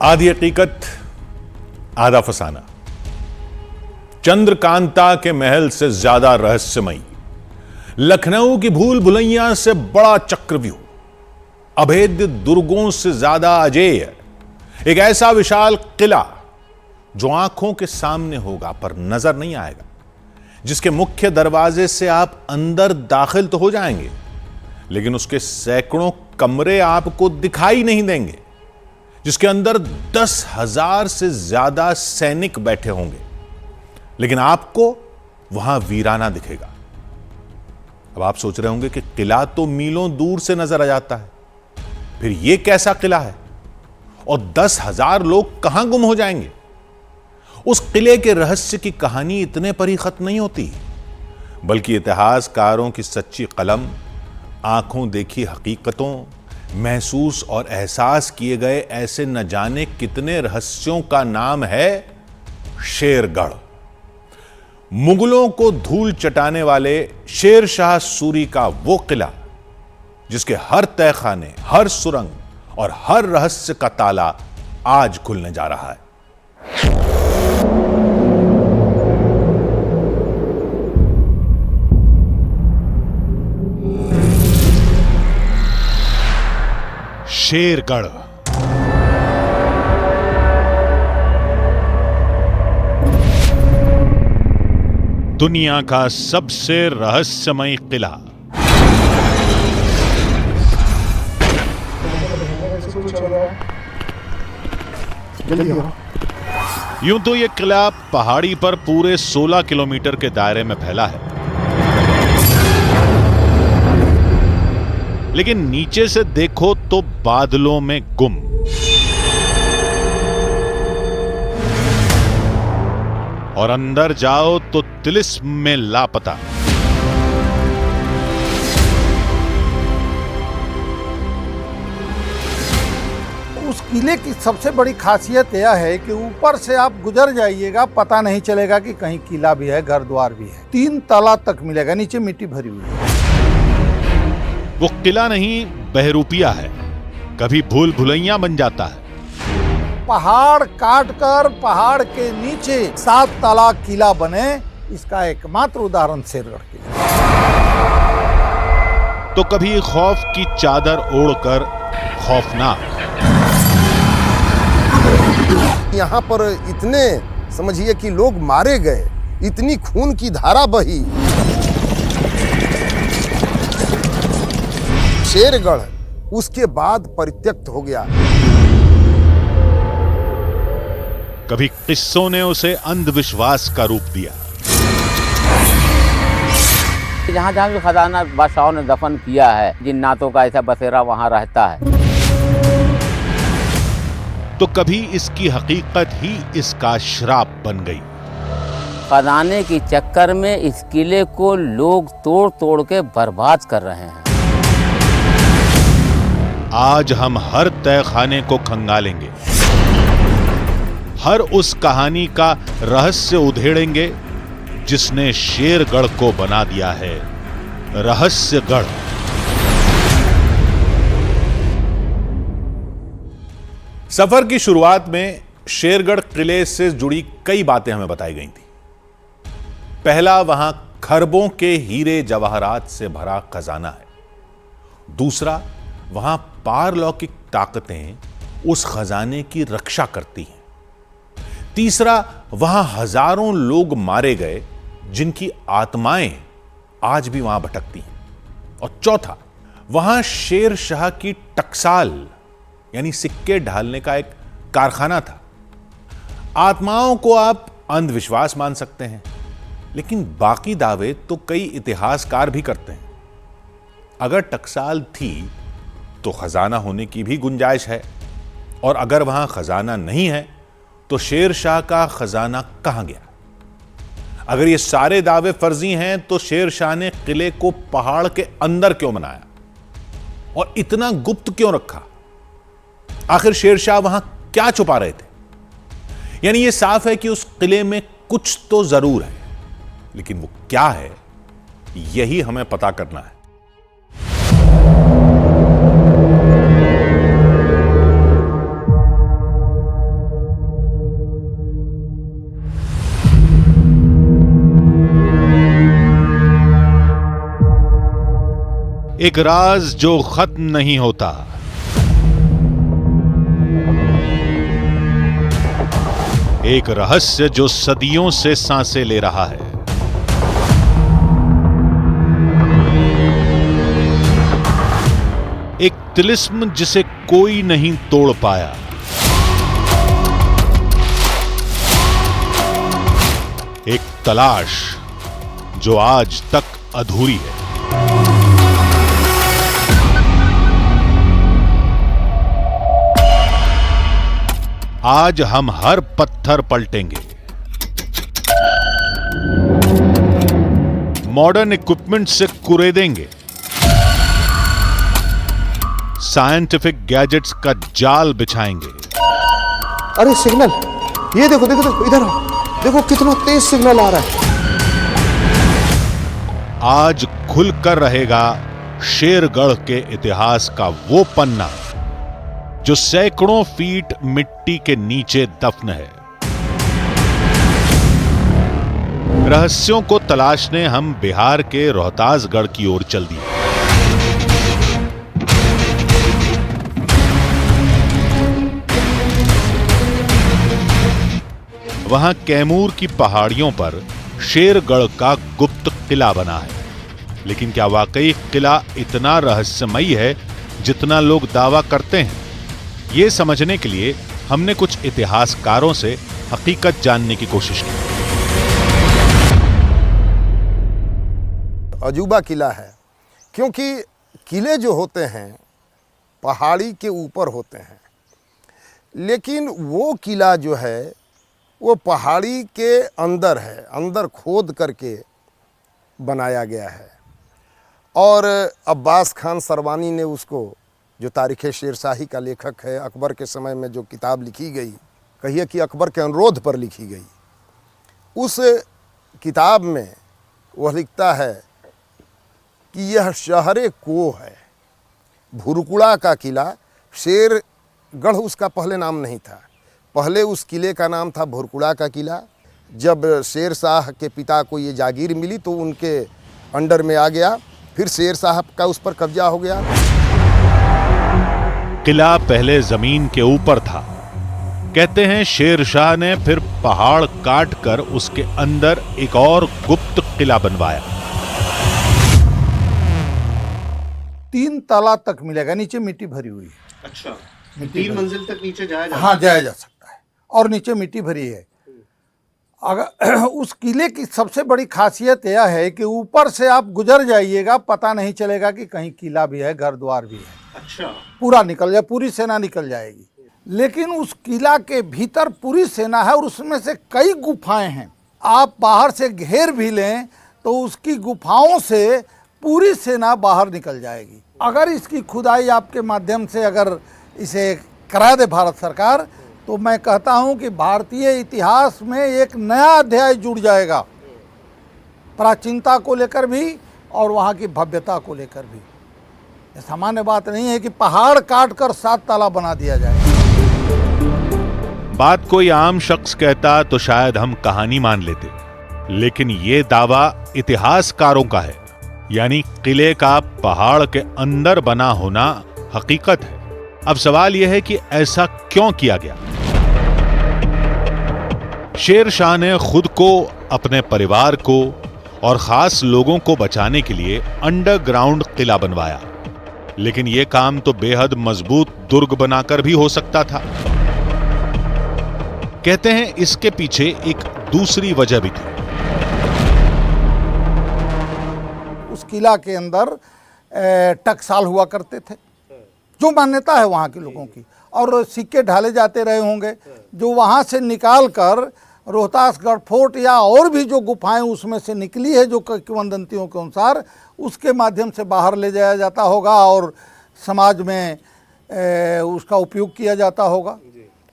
आधी हकीकत आधा फसाना। चंद्रकांता के महल से ज्यादा रहस्यमयी, लखनऊ की भूल भुलैया से बड़ा चक्रव्यूह, अभेद्य दुर्गों से ज्यादा अजेय, एक ऐसा विशाल किला जो आंखों के सामने होगा पर नजर नहीं आएगा, जिसके मुख्य दरवाजे से आप अंदर दाखिल तो हो जाएंगे लेकिन उसके सैकड़ों कमरे आपको दिखाई नहीं देंगे, जिसके अंदर 10,000 से ज्यादा सैनिक बैठे होंगे लेकिन आपको वहां वीराना दिखेगा। अब आप सोच रहे होंगे कि किला तो मीलों दूर से नजर आ जाता है, फिर यह कैसा किला है और 10,000 लोग कहां गुम हो जाएंगे? उस किले के रहस्य की कहानी इतने पर ही खत्म नहीं होती, बल्कि इतिहासकारों की सच्ची कलम, आंखों देखी हकीकतों, महसूस और एहसास किए गए ऐसे न जाने कितने रहस्यों का नाम है शेरगढ़। मुगलों को धूल चटाने वाले शेर शाह सूरी का वो किला जिसके हर तहखाने, हर सुरंग और हर रहस्य का ताला आज खुलने जा रहा है। शेरगढ़। दुनिया का सबसे रहस्यमय किला। यूं तो यह किला पहाड़ी पर पूरे 16 किलोमीटर के दायरे में फैला है, लेकिन नीचे से देखो तो बादलों में गुम। और अंदर जाओ तो तिलिस्म में लापता। उस किले की सबसे बड़ी खासियत यह है कि ऊपर से आप गुजर जाइएगा, पता नहीं चलेगा कि कहीं किला भी है, घर द्वार भी है। 3 तला तक मिलेगा, नीचे मिट्टी भरी हुई है। वो किला नहीं बहरूपिया है, कभी भूल भुलैया बन जाता है। पहाड़ काटकर पहाड़ के नीचे 7 तला किला बने, इसका एकमात्र उदाहरण शेरगढ़ किला। तो कभी खौफ की चादर ओढ़कर खौफनाक। यहाँ पर इतने समझिए कि लोग मारे गए, इतनी खून की धारा बही। शेरगढ़ उसके बाद परित्यक्त हो गया। कभी किस्सों ने उसे अंधविश्वास का रूप दिया। जहाँ जहाँ भी खजाना बादशाहों ने दफन किया है, जिन्नातों का ऐसा बसेरा वहाँ रहता है। तो कभी इसकी हकीकत ही इसका श्राप बन गई। खजाने के चक्कर में इस किले को लोग तोड़ तोड़ के बर्बाद कर रहे हैं। आज हम हर तहखाने को खंगालेंगे, हर उस कहानी का रहस्य उधेड़ेंगे जिसने शेरगढ़ को बना दिया है रहस्यगढ़। सफर की शुरुआत में शेरगढ़ किले से जुड़ी कई बातें हमें बताई गई थी। पहला, वहां खरबों के हीरे जवाहरात से भरा खजाना है। दूसरा, वहां पारलौकिक ताकतें उस खजाने की रक्षा करती हैं। तीसरा, वहां हजारों लोग मारे गए जिनकी आत्माएं आज भी वहां भटकती हैं। और चौथा, वहां शेर शाह की टकसाल यानी सिक्के ढालने का एक कारखाना था। आत्माओं को आप अंधविश्वास मान सकते हैं, लेकिन बाकी दावे तो कई इतिहासकार भी करते हैं। अगर टकसाल थी तो खजाना होने की भी गुंजाइश है, और अगर वहां खजाना नहीं है तो शेर शाह का खजाना कहां गया? अगर ये सारे दावे फर्जी हैं तो शेर शाह ने किले को पहाड़ के अंदर क्यों बनाया और इतना गुप्त क्यों रखा? आखिर शेर शाह वहां क्या छुपा रहे थे? यानी यह साफ है कि उस किले में कुछ तो जरूर है, लेकिन वो क्या है यही हमें पता करना है। एक राज जो खत्म नहीं होता, एक रहस्य जो सदियों से सांसें ले रहा है। एक तिलिस्म जिसे कोई नहीं तोड़ पाया। एक तलाश जो आज तक अधूरी है। आज हम हर पत्थर पलटेंगे, मॉडर्न इक्विपमेंट से कुरेदेंगे, साइंटिफिक गैजेट्स का जाल बिछाएंगे। अरे सिग्नल, ये देखो देखो देखो, इधर आओ, देखो कितना तेज सिग्नल आ रहा है। आज खुलकर रहेगा शेरगढ़ के इतिहास का वो पन्ना जो सैकड़ों फीट मिट्टी के नीचे दफन है। रहस्यों को तलाशने हम बिहार के रोहतासगढ़ की ओर चल दिए। वहां कैमूर की पहाड़ियों पर शेरगढ़ का गुप्त किला बना है। लेकिन क्या वाकई किला इतना रहस्यमयी है जितना लोग दावा करते हैं? यह समझने के लिए हमने कुछ इतिहासकारों से हकीकत जानने की कोशिश की। अजूबा किला है, क्योंकि किले जो होते हैं पहाड़ी के ऊपर होते हैं, लेकिन वो किला जो है वो पहाड़ी के अंदर है, अंदर खोद करके बनाया गया है। और अब्बास खान सरवानी ने उसको, जो तारीख़ शेरशाही का लेखक है, अकबर के समय में जो किताब लिखी गई, कहिए कि अकबर के अनुरोध पर लिखी गई, उस किताब में वह लिखता है कि यह शहरे को है, भुरकुड़ा का किला। शेरगढ़ उसका पहले नाम नहीं था, पहले उस किले का नाम था भुरकुड़ा का किला। जब शेर शाह के पिता को ये जागीर मिली तो उनके अंडर में आ गया, फिर शेर साहब का उस पर कब्जा हो गया। किला पहले जमीन के ऊपर था। कहते हैं शेर शाह ने फिर पहाड़ काट कर उसके अंदर एक और गुप्त किला बनवाया। 3 तला तक मिलेगा, नीचे मिट्टी भरी हुई है। अच्छा, 3 मंजिल तक नीचे जाया जा? हाँ, जाया जा सकता है, और नीचे मिट्टी भरी है। अगर उस किले की सबसे बड़ी खासियत यह है कि ऊपर से आप गुजर जाइएगा, पता नहीं चलेगा कि कहीं किला भी है, घर द्वार भी है। अच्छा, पूरा निकल जाए, पूरी सेना निकल जाएगी। लेकिन उस किला के भीतर पूरी सेना है और उसमें से कई गुफाएं हैं। आप बाहर से घेर भी लें तो उसकी गुफाओं से पूरी सेना बाहर निकल जाएगी। अगर इसकी खुदाई आपके माध्यम से अगर इसे करा दे भारत सरकार, तो मैं कहता हूं कि भारतीय इतिहास में एक नया अध्याय जुड़ जाएगा, प्राचीनता को लेकर भी और वहाँ की भव्यता को लेकर भी। ये सामान्य बात नहीं है कि पहाड़ काट कर 7 ताला बना दिया जाए। बात कोई आम शख्स कहता तो शायद हम कहानी मान लेते, लेकिन ये दावा इतिहासकारों का है, यानी किले का पहाड़ के अंदर बना होना हकीकत है। अब सवाल यह है कि ऐसा क्यों किया गया? शेर शाह ने खुद को, अपने परिवार को और खास लोगों को बचाने के लिए अंडरग्राउंड किला बनवाया। लेकिन यह काम तो बेहद मजबूत दुर्ग बनाकर भी हो सकता था। कहते हैं इसके पीछे एक दूसरी वजह भी थी। उस किला के अंदर टकसाल हुआ करते थे, जो मान्यता है वहाँ के लोगों की, और सिक्के ढाले जाते रहे होंगे, जो वहाँ से निकाल कर रोहतासगढ़ फोर्ट या और भी जो गुफाएं उसमें से निकली है, जो किंवदंतियों के अनुसार, उसके माध्यम से बाहर ले जाया जाता होगा और समाज में उसका उपयोग किया जाता होगा।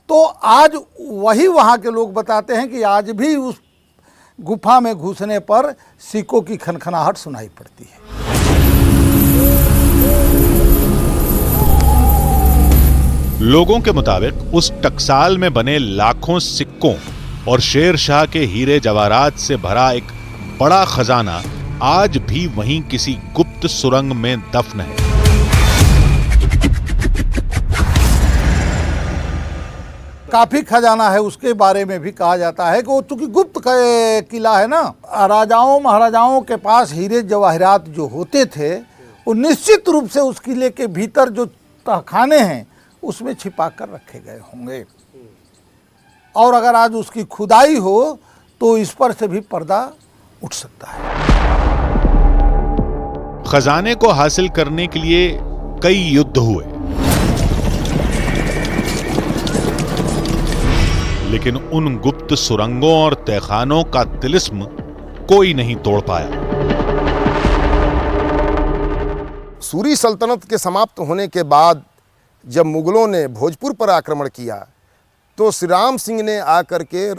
तो आज वही वहाँ के लोग बताते हैं कि आज भी उस गुफा में घुसने पर सिक्कों की खनखनाहट सुनाई पड़ती है। लोगों के मुताबिक उस टकसाल में बने लाखों सिक्कों और शेर शाह के हीरे जवाहरात से भरा एक बड़ा खजाना आज भी वहीं किसी गुप्त सुरंग में दफन है। काफी खजाना है, उसके बारे में भी कहा जाता है कि वो चूंकि गुप्त किला है ना, राजाओं महाराजाओं के पास हीरे जवाहरात जो होते थे वो निश्चित रूप से उस किले के भीतर जो तहखाने हैं उसमें छिपा कर रखे गए होंगे। और अगर आज उसकी खुदाई हो तो इस पर से भी पर्दा उठ सकता है। खजाने को हासिल करने के लिए कई युद्ध हुए, लेकिन उन गुप्त सुरंगों और तहखानों का तिलिस्म कोई नहीं तोड़ पाया। सूरी सल्तनत के समाप्त होने के बाद जब मुगलों ने भोजपुर पर आक्रमण किया तो श्री राम सिंह ने आकर के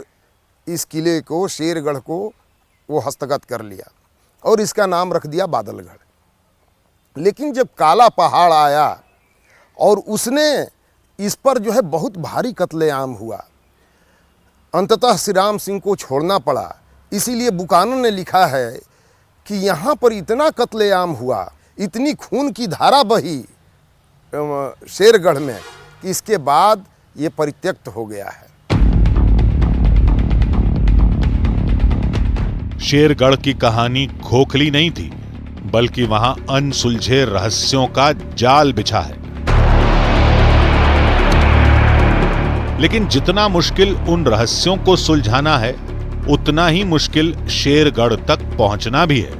इस किले को, शेरगढ़ को वो हस्तगत कर लिया और इसका नाम रख दिया बादलगढ़। लेकिन जब काला पहाड़ आया और उसने इस पर जो है बहुत भारी कत्लेआम हुआ, अंततः श्री राम सिंह को छोड़ना पड़ा। इसीलिए बुकानन ने लिखा है कि यहाँ पर इतना कत्लेआम हुआ, इतनी खून की धारा बही शेरगढ़ में कि इसके बाद ये परित्यक्त हो गया है। शेरगढ़ की कहानी खोखली नहीं थी, बल्कि वहां अनसुलझे रहस्यों का जाल बिछा है। लेकिन जितना मुश्किल उन रहस्यों को सुलझाना है, उतना ही मुश्किल शेरगढ़ तक पहुंचना भी है।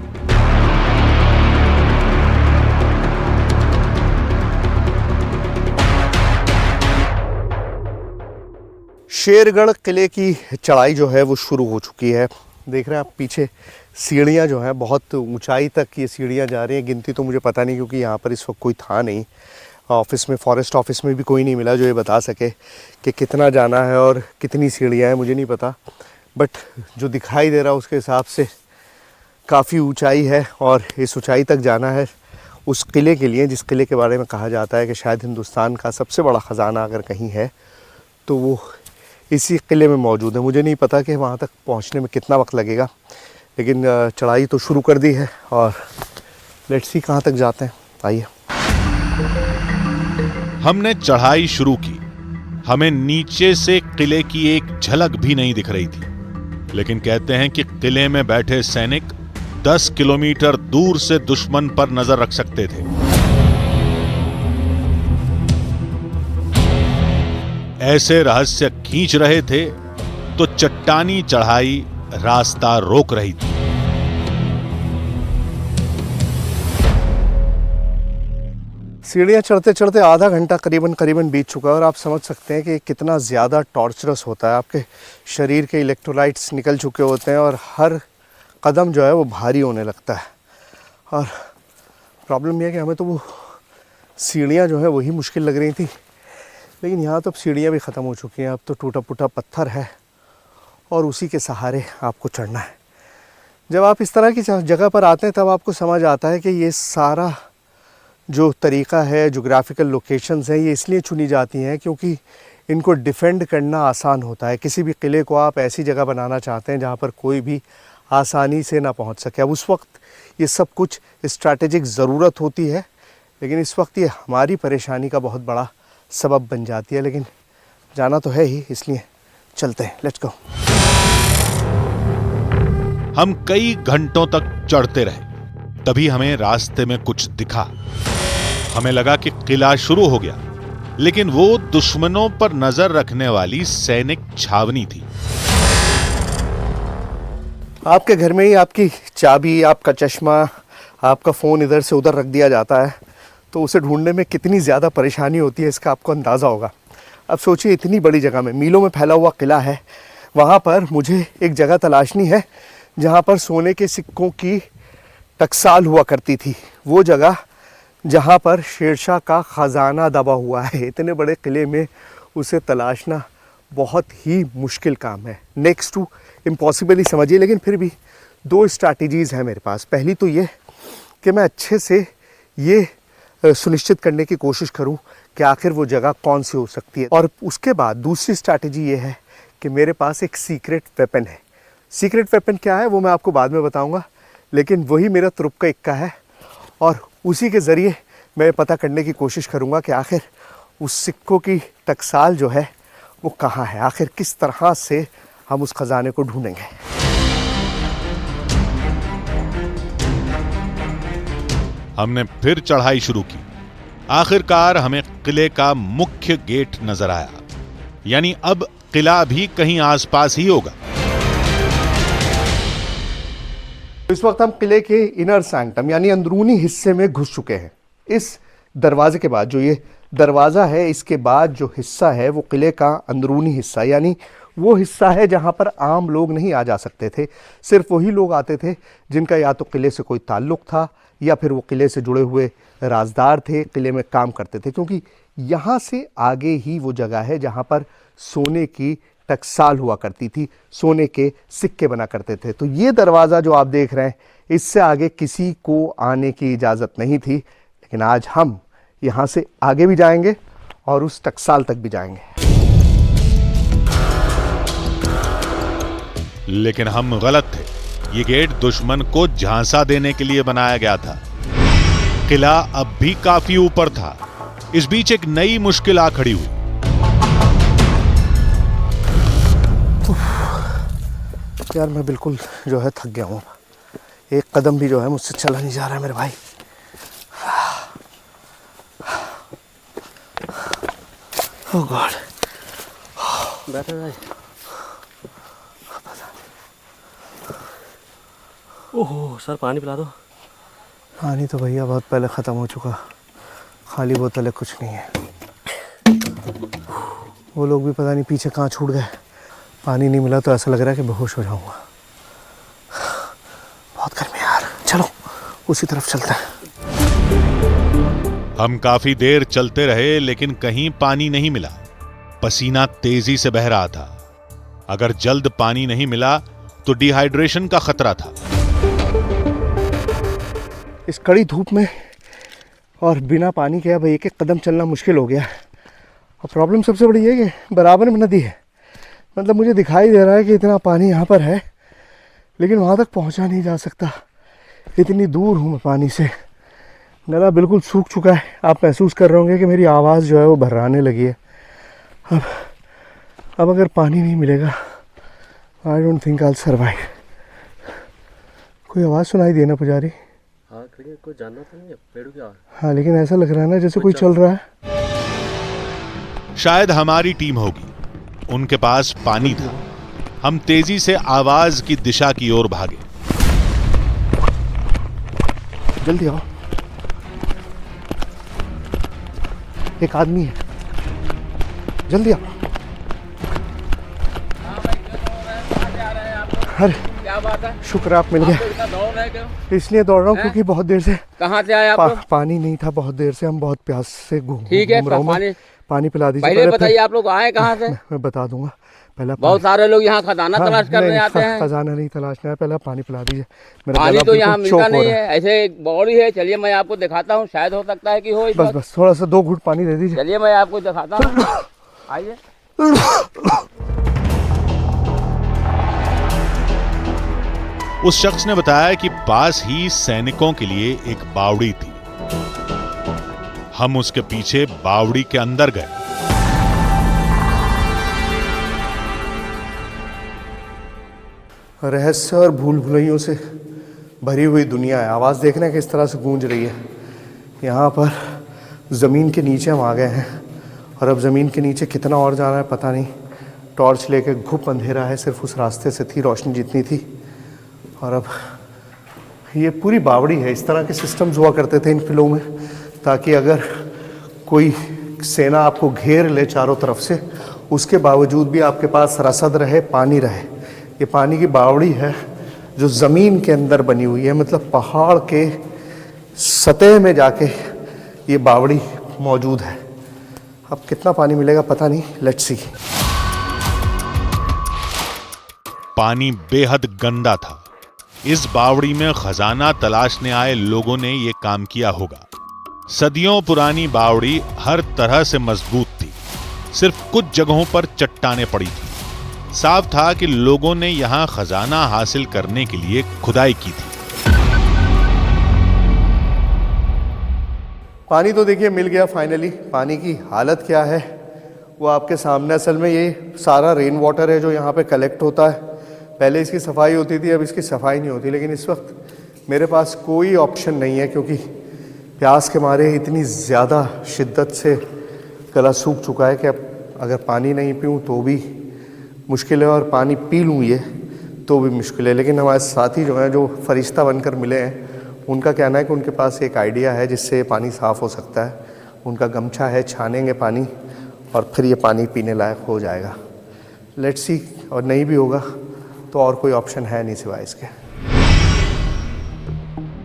शेरगढ़ किले की चढ़ाई जो है वो शुरू हो चुकी है। देख रहे हैं आप पीछे सीढ़ियाँ जो हैं, बहुत ऊंचाई तक ये सीढ़ियाँ जा रही हैं। गिनती तो मुझे पता नहीं, क्योंकि यहाँ पर इस वक्त कोई था नहीं। ऑफिस में, फॉरेस्ट ऑफिस में भी कोई नहीं मिला जो ये बता सके कि कितना जाना है और कितनी सीढ़ियाँ हैं, मुझे नहीं पता। बट जो दिखाई दे रहा है उसके हिसाब से काफ़ी ऊंचाई है और इस ऊंचाई तक जाना है उस किले के लिए, जिस किले के बारे में कहा जाता है कि शायद हिंदुस्तान का सबसे बड़ा ख़जाना अगर कहीं है तो वो इसी किले में मौजूद है। मुझे नहीं पता कि वहाँ तक पहुँचने में कितना वक्त लगेगा, लेकिन चढ़ाई तो शुरू कर दी है और लेट्स सी कहाँ तक जाते हैं। आइए। हमने चढ़ाई शुरू की। हमें नीचे से किले की एक झलक भी नहीं दिख रही थी, लेकिन कहते हैं कि किले में बैठे सैनिक 10 किलोमीटर दूर से दुश्मन पर नजर रख सकते थे। ऐसे रहस्य खींच रहे थे तो चट्टानी चढ़ाई रास्ता रोक रही थी। सीढ़ियाँ चढ़ते चढ़ते आधा घंटा करीबन बीत चुका है और आप समझ सकते हैं कि कितना ज़्यादा टॉर्चरस होता है। आपके शरीर के इलेक्ट्रोलाइट्स निकल चुके होते हैं और हर कदम जो है वो भारी होने लगता है। और प्रॉब्लम यह है कि हमें तो वो सीढ़ियाँ जो है वही मुश्किल लग रही थी, लेकिन यहाँ तो अब सीढ़ियाँ भी ख़त्म हो चुकी हैं। अब तो टूटा फूटा पत्थर है और उसी के सहारे आपको चढ़ना है। जब आप इस तरह की जगह पर आते हैं तब आपको समझ आता है कि ये सारा जो तरीक़ा है, जोग्राफिकल लोकेशंस हैं, ये इसलिए चुनी जाती हैं क्योंकि इनको डिफ़ेंड करना आसान होता है। किसी भी किले को आप ऐसी जगह बनाना चाहते हैं जहाँ पर कोई भी आसानी से ना पहुँच सके। अब उस वक्त ये सब कुछ स्ट्रैटेजिक ज़रूरत होती है, लेकिन इस वक्त ये हमारी परेशानी का बहुत बड़ा सबब बन जाती है। लेकिन जाना तो है ही, इसलिए चलते हैं। Let's go. हम कई घंटों तक चढ़ते रहे, तभी हमें रास्ते में कुछ दिखा। हमें लगा कि किला शुरू हो गया, लेकिन वो दुश्मनों पर नजर रखने वाली सैनिक छावनी थी। आपके घर में ही आपकी चाबी, आपका चश्मा, आपका फ़ोन इधर से उधर रख दिया जाता है तो उसे ढूंढने में कितनी ज़्यादा परेशानी होती है, इसका आपको अंदाज़ा होगा। अब सोचिए, इतनी बड़ी जगह में, मीलों में फैला हुआ किला है, वहाँ पर मुझे एक जगह तलाशनी है जहाँ पर सोने के सिक्कों की टकसाल हुआ करती थी। वो जगह जहाँ पर शेरशाह का ख़जाना दबा हुआ है। इतने बड़े किले में उसे तलाशना बहुत ही मुश्किल काम है, नेक्स्ट टू इम्पॉसिबल ही समझिए। लेकिन फिर भी दो स्ट्रैटेजीज़ हैं मेरे पास। पहली तो ये कि मैं अच्छे से ये सुनिश्चित करने की कोशिश करूं कि आखिर वो जगह कौन सी हो सकती है, और उसके बाद दूसरी स्ट्रैटेजी ये है कि मेरे पास एक सीक्रेट वेपन है। सीक्रेट वेपन क्या है वो मैं आपको बाद में बताऊंगा, लेकिन वही मेरा तुरुप का इक्का है और उसी के ज़रिए मैं पता करने की कोशिश करूँगा कि आखिर उस सिक्कों की टकसाल जो है वो कहाँ है, आखिर किस तरह से हम उस ख़जाने को ढूंढेंगे। हमने फिर चढ़ाई शुरू की। आखिरकार हमें किले का मुख्य गेट नजर आया, यानी अब किला भी कहीं आसपास ही होगा। इस वक्त हम किले के इनर सैंक्टम यानी अंदरूनी हिस्से में घुस चुके हैं। इस दरवाजे के बाद, जो ये दरवाज़ा है, इसके बाद जो हिस्सा है वो किले का अंदरूनी हिस्सा, यानी वो हिस्सा है जहाँ पर आम लोग नहीं आ जा सकते थे। सिर्फ वही लोग आते थे जिनका या तो किले से कोई ताल्लुक़ था या फिर वो किले से जुड़े हुए राजदार थे, किले में काम करते थे, क्योंकि यहाँ से आगे ही वो जगह है जहाँ पर सोने की टकसाल हुआ करती थी, सोने के सिक्के बना करते थे। तो ये दरवाज़ा जो आप देख रहे हैं, इससे आगे किसी को आने की इजाज़त नहीं थी, लेकिन आज हम यहाँ से आगे भी जाएंगे और उस टकसाल तक भी जाएंगे। लेकिन हम गलत थे। ये गेट दुश्मन को झांसा देने के लिए बनाया गया था। किला अब भी काफी ऊपर था। इस बीच एक नई मुश्किल आ खड़ी हुई। यार मैं बिल्कुल जो है थक गया हूँ। एक कदम भी जो है मुझसे चला नहीं जा रहा है मेरे भाई। ओह गॉड। बैठो भाई। ओहो सर, पानी पिला दो। पानी तो भैया बहुत पहले ख़त्म हो चुका, खाली बोतल है, कुछ नहीं है। वो लोग भी पता नहीं पीछे कहाँ छूट गए। पानी नहीं मिला तो ऐसा लग रहा है कि बेहोश हो जाऊंगा। बहुत गर्मी है यार, चलो उसी तरफ चलते हैं। हम काफी देर चलते रहे लेकिन कहीं पानी नहीं मिला। पसीना तेजी से बह रहा था। अगर जल्द पानी नहीं मिला तो डिहाइड्रेशन का खतरा था। इस कड़ी धूप में और बिना पानी के अब एक एक कदम चलना मुश्किल हो गया। और प्रॉब्लम सबसे बड़ी है कि बराबर में नदी है। मतलब मुझे दिखाई दे रहा है कि इतना पानी यहाँ पर है, लेकिन वहाँ तक पहुँचा नहीं जा सकता। इतनी दूर हूँ मैं पानी से। गला बिल्कुल सूख चुका है। आप महसूस कर रहे होंगे कि मेरी आवाज़ जो है वो भर्राने लगी है। अब अगर पानी नहीं मिलेगा, I don't think I will survive. कोई आवाज़ सुनाई देना पुजारी? हाँ, कोई जानना तो नहीं है, पेड़ों की आवाज़। हाँ, लेकिन ऐसा लग रहा है ना जैसे कोई चल रहा है। शायद हमारी टीम होगी। उनके पास पानी था। हम तेजी से आवाज की दिशा की ओर भागे। जल्दी आओ, एक आदमी है, जल्दी आओ। अरे क्या बात है? शुक्र आप मिल गए। दौड़ रहे क्यों? इसलिए दौड़ रहा हूँ क्योंकि बहुत देर से कहाँ से आए आप लोग? पानी नहीं था। बहुत देर से हम बहुत प्यास से घूम ठीक है, रहा हूँ। पानी पिला दीजिए। पहले बताइए आप लोग आए कहाँ से? मैं बता दूंगा। पहला बहुत सारे लोग यहाँ खजाना तलाश करने आते हैं। खजाना नहीं तलाशना है, पहले पानी पिला दीजिए। पानी तो यहाँ मिलता नहीं है। ऐसे एक बॉडी है, चलिए मैं आपको दिखाता हूँ, शायद हो सकता है कि हो। बस थोड़ा सा 2 घूंट पानी दे दीजिए। चलिए मैं आपको दिखाता हूँ, आइए। उस शख्स ने बताया कि पास ही सैनिकों के लिए एक बावड़ी थी। हम उसके पीछे बावड़ी के अंदर गए। रहस्य और भूल भुलैयों से भरी हुई दुनिया है। आवाज़ देखना किस तरह से गूंज रही है। यहाँ पर ज़मीन के नीचे हम आ गए हैं और अब ज़मीन के नीचे कितना और जाना है पता नहीं। टॉर्च लेके घुप अंधेरा है, सिर्फ उस रास्ते से थी रोशनी जितनी थी। और अब ये पूरी बावड़ी है। इस तरह के सिस्टम्स हुआ करते थे इन किलों में, ताकि अगर कोई सेना आपको घेर ले चारों तरफ से, उसके बावजूद भी आपके पास रसद रहे, पानी रहे। ये पानी की बावड़ी है जो ज़मीन के अंदर बनी हुई है, मतलब पहाड़ के सतह में जाके ये बावड़ी मौजूद है। अब कितना पानी मिलेगा पता नहीं, लेट्स सी। पानी बेहद गंदा था। इस बावड़ी में खजाना तलाशने आए लोगों ने यह काम किया होगा। सदियों पुरानी बावड़ी हर तरह से मजबूत थी। सिर्फ कुछ जगहों पर चट्टानें पड़ी थी। साफ था कि लोगों ने यहां खजाना हासिल करने के लिए खुदाई की थी। पानी तो देखिए मिल गया फाइनली। पानी की हालत क्या है वो आपके सामने। असल में ये सारा रेन वाटर है जो यहाँ पे कलेक्ट होता है। पहले इसकी सफाई होती थी, अब इसकी सफाई नहीं होती। लेकिन इस वक्त मेरे पास कोई ऑप्शन नहीं है क्योंकि प्यास के मारे इतनी ज़्यादा शिद्दत से गला सूख चुका है कि अब अगर पानी नहीं पीऊँ तो भी मुश्किल है और पानी पी लूँ ये तो भी मुश्किल है। लेकिन हमारे साथी जो हैं, जो फरिश्ता बनकर मिले हैं, उनका कहना है कि उनके पास एक आइडिया है जिससे पानी साफ़ हो सकता है। उनका गमछा है, छानेंगे पानी और फिर ये पानी पीने लायक हो जाएगा। लेट्स सी, और नहीं भी होगा तो और कोई ऑप्शन है नहीं सिवाय इसके।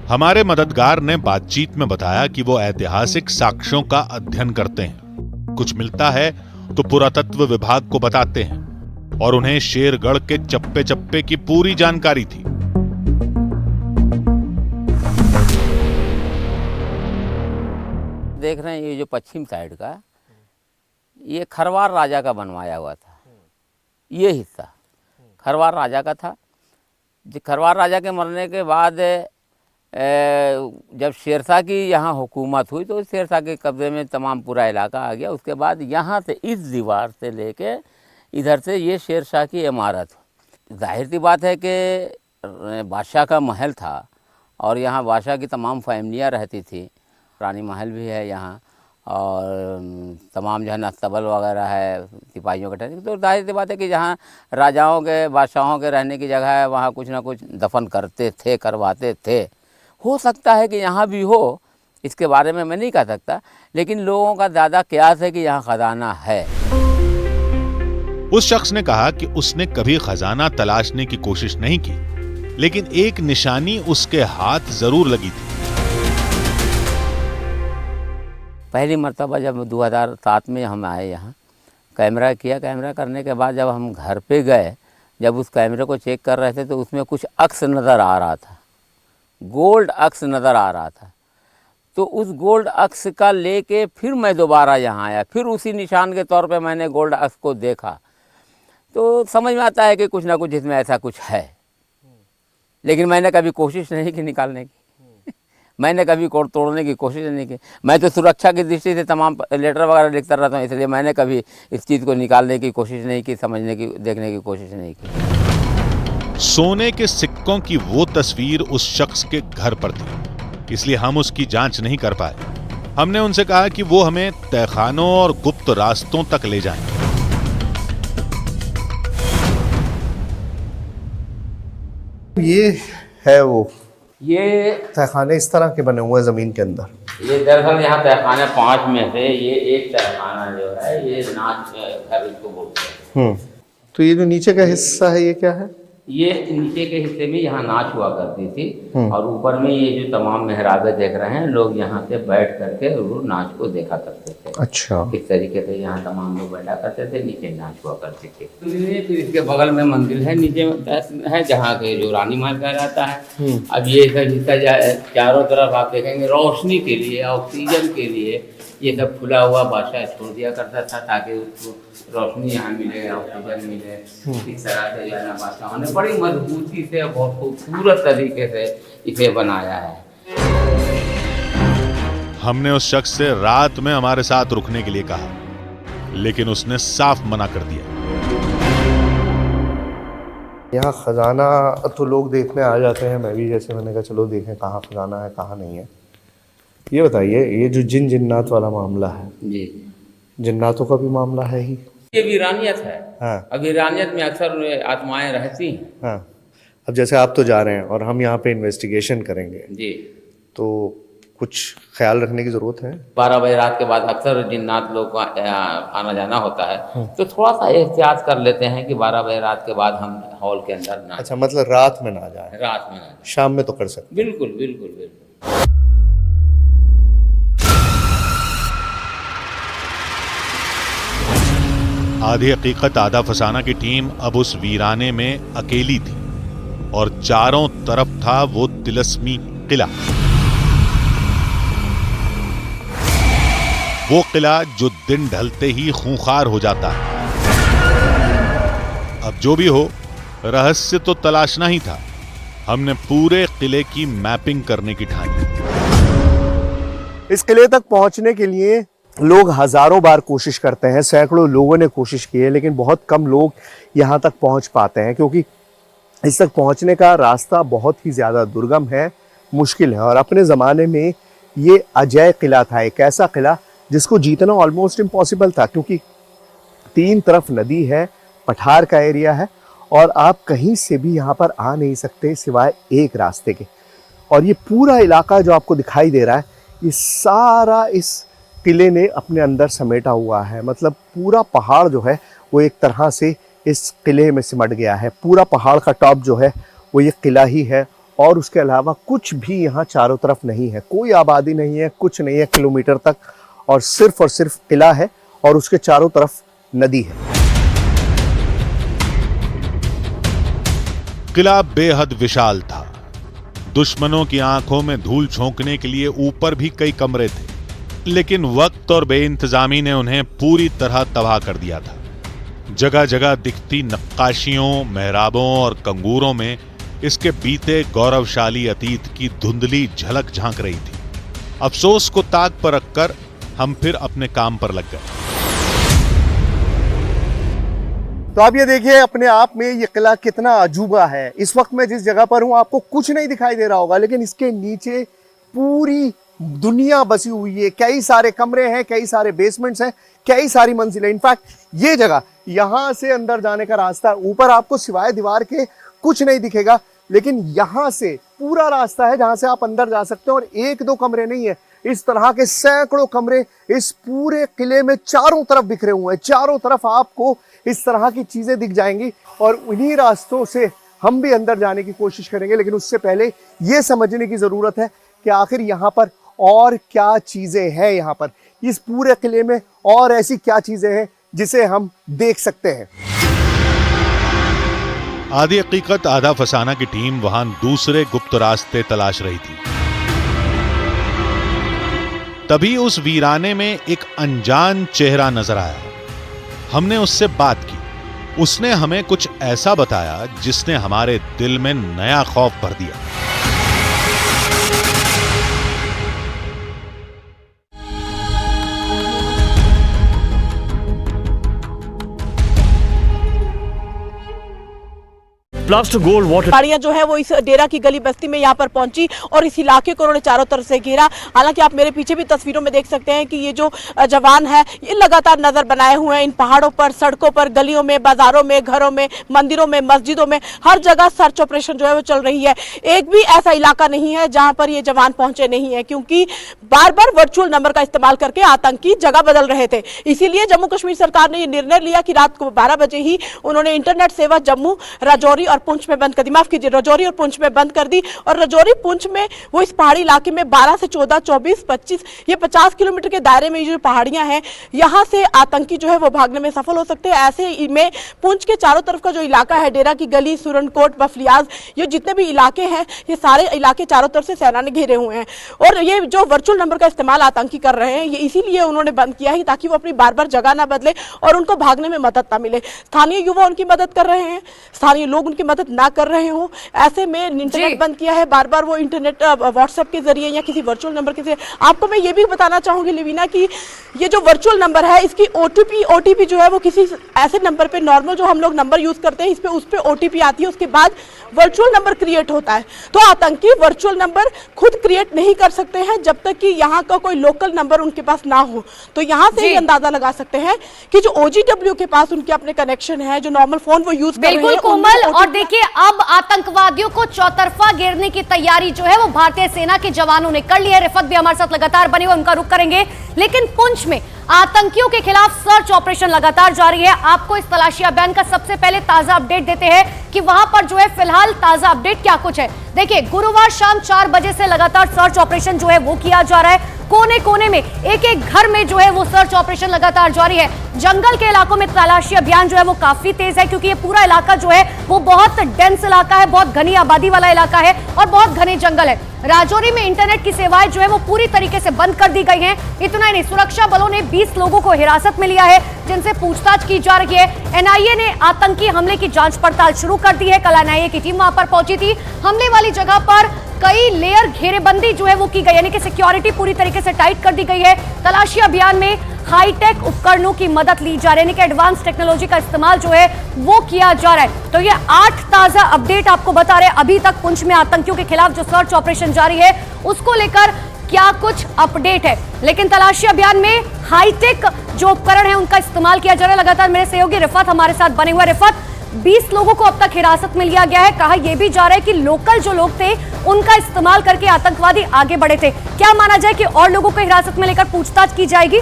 हमारे मददगार ने बातचीत में बताया कि वो ऐतिहासिक साक्ष्यों का अध्ययन करते हैं। कुछ मिलता है तो पुरातत्व विभाग को बताते हैं और उन्हें शेरगढ़ के चप्पे चप्पे की पूरी जानकारी थी। देख रहे हैं ये जो पश्चिम साइड का, ये खरवार राजा का बनवाया हुआ था। ये हिस्सा खरवार राजा का था। खरवार राजा के मरने के बाद जब शेरशाह की यहाँ हुकूमत हुई तो शेरशाह के कब्जे में तमाम पूरा इलाका आ गया। उसके बाद यहाँ से इस दीवार से लेके इधर से ये शेरशाह की इमारत। जाहिर सी बात है कि बादशाह का महल था और यहाँ बादशाह की तमाम फैमिलियाँ रहती थी। रानी महल भी है यहाँ और तमाम जो है नस्तबल वगैरह है, सिपाहियों का ठहरने। तो जाहिर सी बात है कि जहाँ राजाओं के, बादशाहों के रहने की जगह है, वहाँ कुछ ना कुछ दफन करते थे, करवाते थे। हो सकता है कि यहाँ भी हो, इसके बारे में मैं नहीं कह सकता, लेकिन लोगों का ज़्यादा क़यास है कि यहाँ खजाना है। उस शख्स ने कहा कि उसने कभी खजाना तलाशने की कोशिश नहीं की, लेकिन एक निशानी उसके हाथ जरूर लगी थी। पहली मर्तबा जब 2007 में हम आए यहाँ, कैमरा किया। कैमरा करने के बाद जब हम घर पे गए, जब उस कैमरे को चेक कर रहे थे तो उसमें कुछ अक्स नज़र आ रहा था, गोल्ड अक्स नज़र आ रहा था। तो उस गोल्ड अक्स का लेके फिर मैं दोबारा यहाँ आया, फिर उसी निशान के तौर पे मैंने गोल्ड अक्स को देखा। तो समझ में आता है कि कुछ ना कुछ इसमें ऐसा कुछ है, लेकिन मैंने कभी कोशिश नहीं की निकालने की। मैंने कभी कोड तोड़ने की कोशिश नहीं की। मैं तो सुरक्षा की दृष्टि से तमाम लेटर वगैरह लिखता रहता हूँ, इसलिए मैंने कभी इस चीज़ को निकालने की कोशिश नहीं की, समझने की, देखने की कोशिश नहीं की। सोने के सिक्कों की वो तस्वीर उस शख्स के घर पर थी, इसलिए हम उसकी जांच नहीं कर पाए। हमने उनसे कहा कि वो हमें तहखानों और गुप्त रास्तों तक ले जाएं। ये है वो ये तहखाने इस तरह के बने हुए हैं ज़मीन के अंदर। ये दरअसल यहाँ तहखाने 5 में से ये एक तहखाना जो है, ये नाच घर इसको बोलते हैं। तो ये जो नीचे का हिस्सा है ये क्या है? ये नीचे के हिस्से में यहाँ नाच हुआ करती थी और ऊपर में ये जो तमाम मेहराबे देख रहे हैं, लोग यहाँ से बैठ करके वो नाच को देखा करते थे। अच्छा, इस तरीके से यहाँ तमाम लोग बैठा करते थे, नीचे नाच हुआ करते थे। फिर इसके बगल में मंदिर है, नीचे है जहाँ के जो रानी महल कहलाता है। अब ये सब हिस्सा चारों तरफ आप देखेंगे रोशनी के लिए, ऑक्सीजन के लिए ये सब खुला हुआ बादशाह छोड़ दिया करता था ताकि उसको रोशनी यहाँ मिले, ऑक्सीजन मिले। इस तरह से जो है ना बादशाहों ने बड़ी मजबूती से, बहुत खूबसूरत तरीके से इसे बनाया है। हमने उस शख्स से रात में हमारे साथ रुकने के लिए कहा, लेकिन उसने साफ मना कर दिया। यहाँ खजाना तो लोग देखने आ जाते हैं, मैं भी जैसे मैंने कहा चलो देखें कहाँ खजाना है कहाँ नहीं है। ये बताइए, ये जो जिन्नात वाला मामला है, जी, जिन्नातों का भी मामला है ही? ये वीरानियत है। हाँ। अब वीरानियत में अक्सर आत्माएं रहती हैं। हाँ। अब जैसे आप तो जा रहे हैं और हम यहाँ पे इन्वेस्टिगेशन करेंगे, जी, तो कुछ ख्याल रखने की ज़रूरत है। 12 बजे रात के बाद अक्सर जिन्नात लोग को आना जाना होता है, तो थोड़ा सा एहतियात कर लेते हैं कि 12 बजे रात के बाद हम हॉल के अंदर ना। अच्छा, मतलब रात में ना जाए? रात में ना, शाम में तो कर सकते। बिल्कुल बिल्कुल बिल्कुल। आधी हकीकत आधा फसाना की टीम अब उस वीराने में अकेली थी और चारों तरफ था वो तिलस्मी किला। वो किला जो दिन ढलते ही खूंखार हो जाता है। अब जो भी हो, रहस्य तो तलाशना ही था। हमने पूरे किले की मैपिंग करने की ठानी। इस किले तक पहुंचने के लिए लोग हजारों बार कोशिश करते हैं, सैकड़ों लोगों ने कोशिश की है, लेकिन बहुत कम लोग यहाँ तक पहुंच पाते हैं क्योंकि इस तक पहुंचने का रास्ता बहुत ही ज़्यादा दुर्गम है, मुश्किल है। और अपने ज़माने में ये अजय किला था, एक ऐसा किला जिसको जीतना ऑलमोस्ट इम्पॉसिबल था क्योंकि तीन तरफ नदी है, पठार का एरिया है और आप कहीं से भी यहाँ पर आ नहीं सकते सिवाय एक रास्ते के। और ये पूरा इलाका जो आपको दिखाई दे रहा है, ये सारा इस किले ने अपने अंदर समेटा हुआ है। मतलब पूरा पहाड़ जो है वो एक तरह से इस किले में सिमट गया है। पूरा पहाड़ का टॉप जो है वो ये किला ही है और उसके अलावा कुछ भी यहाँ चारों तरफ नहीं है, कोई आबादी नहीं है, कुछ नहीं है किलोमीटर तक, और सिर्फ किला है और उसके चारों तरफ नदी है। किला बेहद विशाल था। दुश्मनों की आंखों में धूल झोंकने के लिए ऊपर भी कई कमरे थे, लेकिन वक्त और बेइंतजामी ने उन्हें पूरी तरह तबाह कर दिया था। जगह जगह दिखती नक्काशियों, मेहराबों और कंगूरों में इसके बीते गौरवशाली अतीत की धुंधली झलक झांक रही थी। अफसोस को ताक पर रखकर हम फिर अपने काम पर लग गए। तो आप ये देखिए अपने आप में ये किला कितना अजूबा है। इस वक्त मैं जिस जगह पर हूँ आपको कुछ नहीं दिखाई दे रहा होगा, लेकिन इसके नीचे पूरी दुनिया बसी हुई है। कई सारे कमरे हैं, कई सारे बेसमेंट्स हैं, कई सारी मंजिलें। इनफैक्ट ये जगह, यहां से अंदर जाने का रास्ता, ऊपर आपको सिवाय दीवार के कुछ नहीं दिखेगा, लेकिन यहां से पूरा रास्ता है जहां से आप अंदर जा सकते हैं। और एक दो कमरे नहीं है, इस तरह के सैकड़ों कमरे इस पूरे किले में चारों तरफ बिखरे हुए हैं। चारों तरफ आपको इस तरह की चीजें दिख जाएंगी और उन्हीं रास्तों से हम भी अंदर जाने की कोशिश करेंगे। लेकिन उससे पहले ये समझने की जरूरत है कि आखिर यहाँ पर और क्या चीजें हैं, यहाँ पर इस पूरे किले में और ऐसी क्या चीजें हैं जिसे हम देख सकते हैं। आधी हकीकत आधा फसाना की टीम वहां दूसरे गुप्त रास्ते तलाश रही थी। तभी उस वीराने में एक अनजान चेहरा नजर आया। हमने उससे बात की। उसने हमें कुछ ऐसा बताया जिसने हमारे दिल में नया खौफ भर दिया। ब्लास्ट गोल्ड वाटर गाड़ियां जो है वो इस डेरा की गली बस्ती में यहाँ पर पहुंची और इस इलाके को उन्होंने चारों तरफ से घेरा। हालांकि आप मेरे पीछे भी तस्वीरों में देख सकते हैं कि ये जो जवान है ये लगातार नजर बनाए हुए हैं इन पहाड़ों पर, सड़कों पर, गलियों में, बाजारों में, घरों में, मंदिरों में, मस्जिदों में, हर जगह सर्च ऑपरेशन जो है वो चल रही है। एक भी ऐसा इलाका नहीं है जहां पर ये जवान पहुंचे नहीं है, क्योंकि बार बार वर्चुअल नंबर का इस्तेमाल करके आतंकी जगह बदल रहे थे। इसीलिए जम्मू कश्मीर सरकार ने यह निर्णय लिया कि रात को 12 बजे ही उन्होंने इंटरनेट सेवा जम्मू, राजौरी और पुंछ में बंद कर दी। माफ कीजिए, राजौरी और पुंछ में बंद कर दी। और राजौरी पुंछ में वो इस पहाड़ी इलाके में 12 से 14, 24, 25 ये 50 किलोमीटर के दायरे में ये जो पहाड़ियां हैं, यहां से आतंकी जो है वो भागने में सफल हो सकते हैं। ऐसे में पुंछ के चारों तरफ का जो इलाका है, डेरा की गली, सुरनकोट, बफलियाज, ये जितने भी इलाके हैं, ये सारे इलाके चारों तरफ से सेना ने घेरे हुए हैं। और ये जो वर्चुअल नंबर का इस्तेमाल आतंकी कर रहे हैं, ये इसीलिए उन्होंने बंद किया है ताकि वो अपनी बार बार जगह ना बदले और उनको भागने में मदद ना मिले। स्थानीय युवा उनकी मदद कर रहे हैं, स्थानीय लोग उनकी मदद ना कर रहे हो, ऐसे में इंटरनेट बंद किया है। बार बार वो इंटरनेट व्हाट्सएप के जरिए या किसी वर्चुअल नंबर के जरिए। आपको मैं ये भी बताना चाहूंगी लिविना कि ये जो वर्चुअल नंबर है, इसकी ओटीपी जो है वो किसी ऐसे नंबर पे, नॉर्मल जो हम लोग नंबर यूज करते हैं, उस पे ओटीपी आती है, उसके बाद वर्चुअल नंबर क्रिएट होता है। तो आतंकी वर्चुअल नंबर खुद क्रिएट नहीं कर सकते हैं जब तक कि यहाँ का कोई लोकल नंबर उनके पास ना हो। तो यहाँ से ये अंदाजा लगा सकते हैं कि जो OGW के पास उनके अपने कनेक्शन है, जो नॉर्मल फोन वो यूज कर रहे हैं। बिल्कुल कोमल, और देखिए अब आतंकवादियों को चौतरफा घेरने की तैयारी जो है वो भारतीय सेना के जवानों ने कर ली है। रिफत भी हमारे साथ लगातार बने हुए, उनका रुख करेंगे। लेकिन पुंछ में आतंकियों के खिलाफ सर्च ऑपरेशन लगातार जारी है। आपको इस तलाशी अभियान का सबसे पहले ताजा अपडेट देते हैं कि वहां पर जो है फिलहाल ताजा अपडेट क्या कुछ है। देखिए, गुरुवार शाम 4 बजे से लगातार सर्च ऑपरेशन जो है वो किया जा रहा है। कोने कोने में, एक एक घर में जो है वो सर्च ऑपरेशन लगातार जारी है। जंगल के इलाकों में तलाशी अभियान जो है वो काफी तेज है, क्योंकि ये पूरा इलाका जो है वो बहुत डेंस इलाका है, बहुत घनी आबादी वाला इलाका है और बहुत घने जंगल है। राजौरी में इंटरनेट की सेवाएं जो है वो पूरी तरीके से बंद कर दी गई हैं। इतना ही नहीं, सुरक्षा बलों ने 20 लोगों को हिरासत में लिया है, जिनसे पूछताछ की जा रही है। NIA ने आतंकी हमले की जांच पड़ताल शुरू कर दी है। कल NIA की टीम वहां पर पहुंची थी। हमले वाली जगह पर कई लेयर घेरेबंदी जो है वो की गई, यानी कि सिक्योरिटी पूरी तरीके से टाइट कर दी गई है। तलाशी अभियान में हाईटेक उपकरणों की मदद ली जा रही है, यानी कि एडवांस टेक्नोलॉजी का इस्तेमाल जो है वो किया जा रहा है। तो ये 8 ताजा अपडेट आपको बता रहे हैं। अभी तक पुंछ में आतंकियों के खिलाफ जो सर्च ऑपरेशन जारी है उसको लेकर क्या कुछ अपडेट है, लेकिन तलाशी अभियान में हाईटेक जो उपकरण है उनका इस्तेमाल किया जा रहा है। लगातार मेरे सहयोगी रिफत हमारे साथ बने हुए। रिफत, 20 लोगों को अब तक हिरासत में लिया गया है। कहा यह भी जा रहा है कि लोकल जो लोग थे उनका इस्तेमाल करके आतंकवादी आगे बढ़े थे। क्या माना जाए कि और लोगों को हिरासत में लेकर पूछताछ की जाएगी?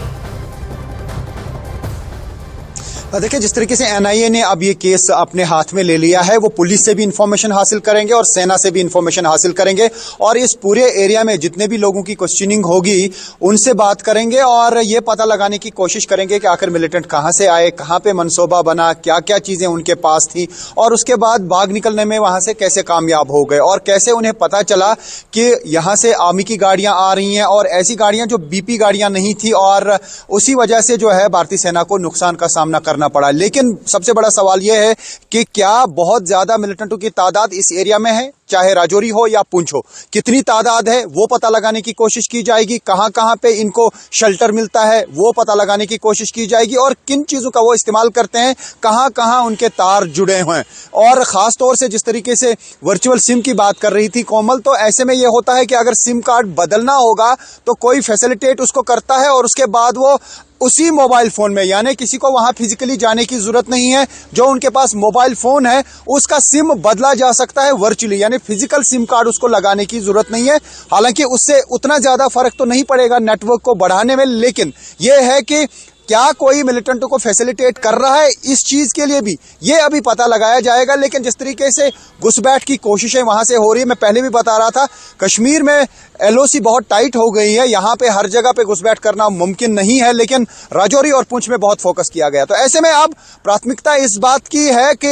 देखिए, जिस तरीके से एनआईए ने अब ये केस अपने हाथ में ले लिया है, वो पुलिस से भी इंफॉर्मेशन हासिल करेंगे और सेना से भी इंफॉर्मेशन हासिल करेंगे और इस पूरे एरिया में जितने भी लोगों की क्वेश्चनिंग होगी उनसे बात करेंगे और ये पता लगाने की कोशिश करेंगे कि आखिर मिलिटेंट कहाँ से आए, कहाँ पे मनसूबा बना, क्या क्या चीजें उनके पास थी और उसके बाद भाग निकलने में वहां से कैसे कामयाब हो गए और कैसे उन्हें पता चला कि यहाँ से आर्मी की गाड़ियां आ रही हैं और ऐसी गाड़ियां जो बीपी गाड़ियां नहीं थी और उसी वजह से जो है भारतीय सेना को नुकसान का सामना करना पड़ा। लेकिन सबसे बड़ा सवाल यह है कि क्या बहुत ज्यादा मिलिटेंटों की तादाद इस एरिया में है, चाहे राजौरी हो या पुंछ हो, कितनी तादाद है वो पता लगाने की कोशिश की जाएगी। कहां कहां पे इनको शेल्टर मिलता है वो पता लगाने की कोशिश की जाएगी और किन चीजों का वो इस्तेमाल करते हैं, कहां कहां उनके तार जुड़े हुए हैं। और खास तौर से जिस तरीके से वर्चुअल सिम की बात कर रही थी कोमल, तो ऐसे में ये होता है कि अगर सिम कार्ड बदलना होगा तो कोई फैसिलिटेट उसको करता है और उसके बाद वो उसी मोबाइल फोन में, यानी किसी को वहां फिजिकली जाने की जरूरत नहीं है, जो उनके पास मोबाइल फोन है उसका सिम बदला जा सकता है वर्चुअली, यानी फिजिकल सिम कार्ड उसको लगाने की जरूरत नहीं है। हालांकि उससे उतना ज्यादा फर्क तो नहीं पड़ेगा नेटवर्क को बढ़ाने में, लेकिन यह है कि क्या कोई मिलिटेंटों को फैसिलिटेट कर रहा है इस चीज के लिए भी ये अभी पता लगाया जाएगा। लेकिन जिस तरीके से घुसपैठ की कोशिशें वहां से हो रही है, मैं पहले भी बता रहा था, कश्मीर में एलओसी बहुत टाइट हो गई है, यहां पे हर जगह पे घुसपैठ करना मुमकिन नहीं है, लेकिन राजौरी और पुंछ में बहुत फोकस किया गया। तो ऐसे में अब प्राथमिकता इस बात की है कि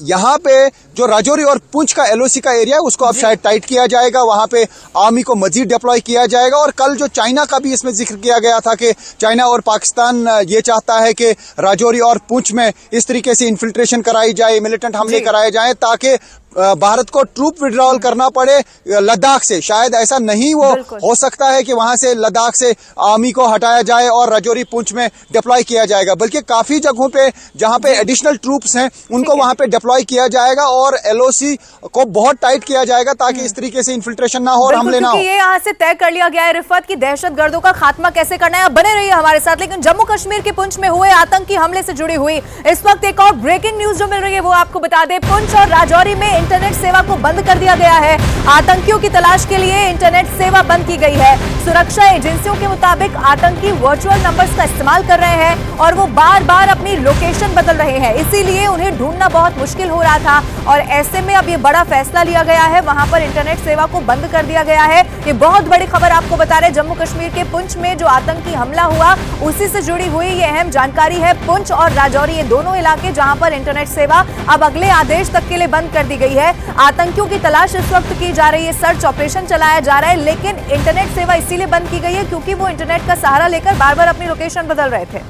यहां पे जो राजौरी और पुंछ का एलओसी का एरिया है उसको अब शायद टाइट किया जाएगा, वहां पे आर्मी को मजीद डिप्लॉय किया जाएगा। और कल जो चाइना का भी इसमें जिक्र किया गया था कि चाइना और पाकिस्तान ये चाहता है कि राजौरी और पुंछ में इस तरीके से इन्फिल्ट्रेशन कराई जाए, मिलिटेंट हमले कराए जाएं ताकि भारत को ट्रूप विड्रॉल करना पड़े लद्दाख से। शायद ऐसा नहीं वो हो सकता है कि वहां से लद्दाख से आर्मी को हटाया जाए और राजौरी पुंछ में डिप्लॉय किया जाएगा, बल्कि काफी जगहों पे जहां पे एडिशनल ट्रूप्स हैं उनको वहां पे डिप्लॉय किया जाएगा और एलओसी को बहुत टाइट किया जाएगा ताकि इस तरीके से इन्फिल्ट्रेशन ना हो और हमले ना हो। ये यहाँ से तय कर लिया गया है रिफत की दहशतगर्दों का खात्मा कैसे करना है। आप बने रहिए हमारे साथ। लेकिन जम्मू कश्मीर के पुंछ में हुए आतंकी हमले से जुड़ी हुई इस वक्त एक और ब्रेकिंग न्यूज जो मिल रही है वो आपको बता दें। पुंछ और राजौरी में इंटरनेट सेवा को बंद कर दिया गया है। आतंकियों की तलाश के लिए इंटरनेट सेवा बंद की गई है। सुरक्षा एजेंसियों के मुताबिक आतंकी वर्चुअल नंबर्स का इस्तेमाल कर रहे हैं और वो बार बार अपनी लोकेशन बदल रहे हैं, इसीलिए उन्हें ढूंढना बहुत मुश्किल हो रहा था। और ऐसे में अब ये बड़ा फैसला लिया गया है, वहां पर इंटरनेट सेवा को बंद कर दिया गया है। ये बहुत बड़ी खबर आपको बता रहे, जम्मू कश्मीर के पुंछ में जो आतंकी हमला हुआ उसी से जुड़ी हुई ये अहम जानकारी है। पुंछ और राजौरी ये दोनों इलाके जहां पर इंटरनेट सेवा अब अगले आदेश तक के लिए बंद कर दी गई है। आतंकियों की तलाश इस वक्त की जा रही है, सर्च ऑपरेशन चलाया जा रहा है, लेकिन इंटरनेट सेवा इसीलिए बंद की गई है क्योंकि वो इंटरनेट का सहारा लेकर बार बार अपनी लोकेशन बदल रहे थे।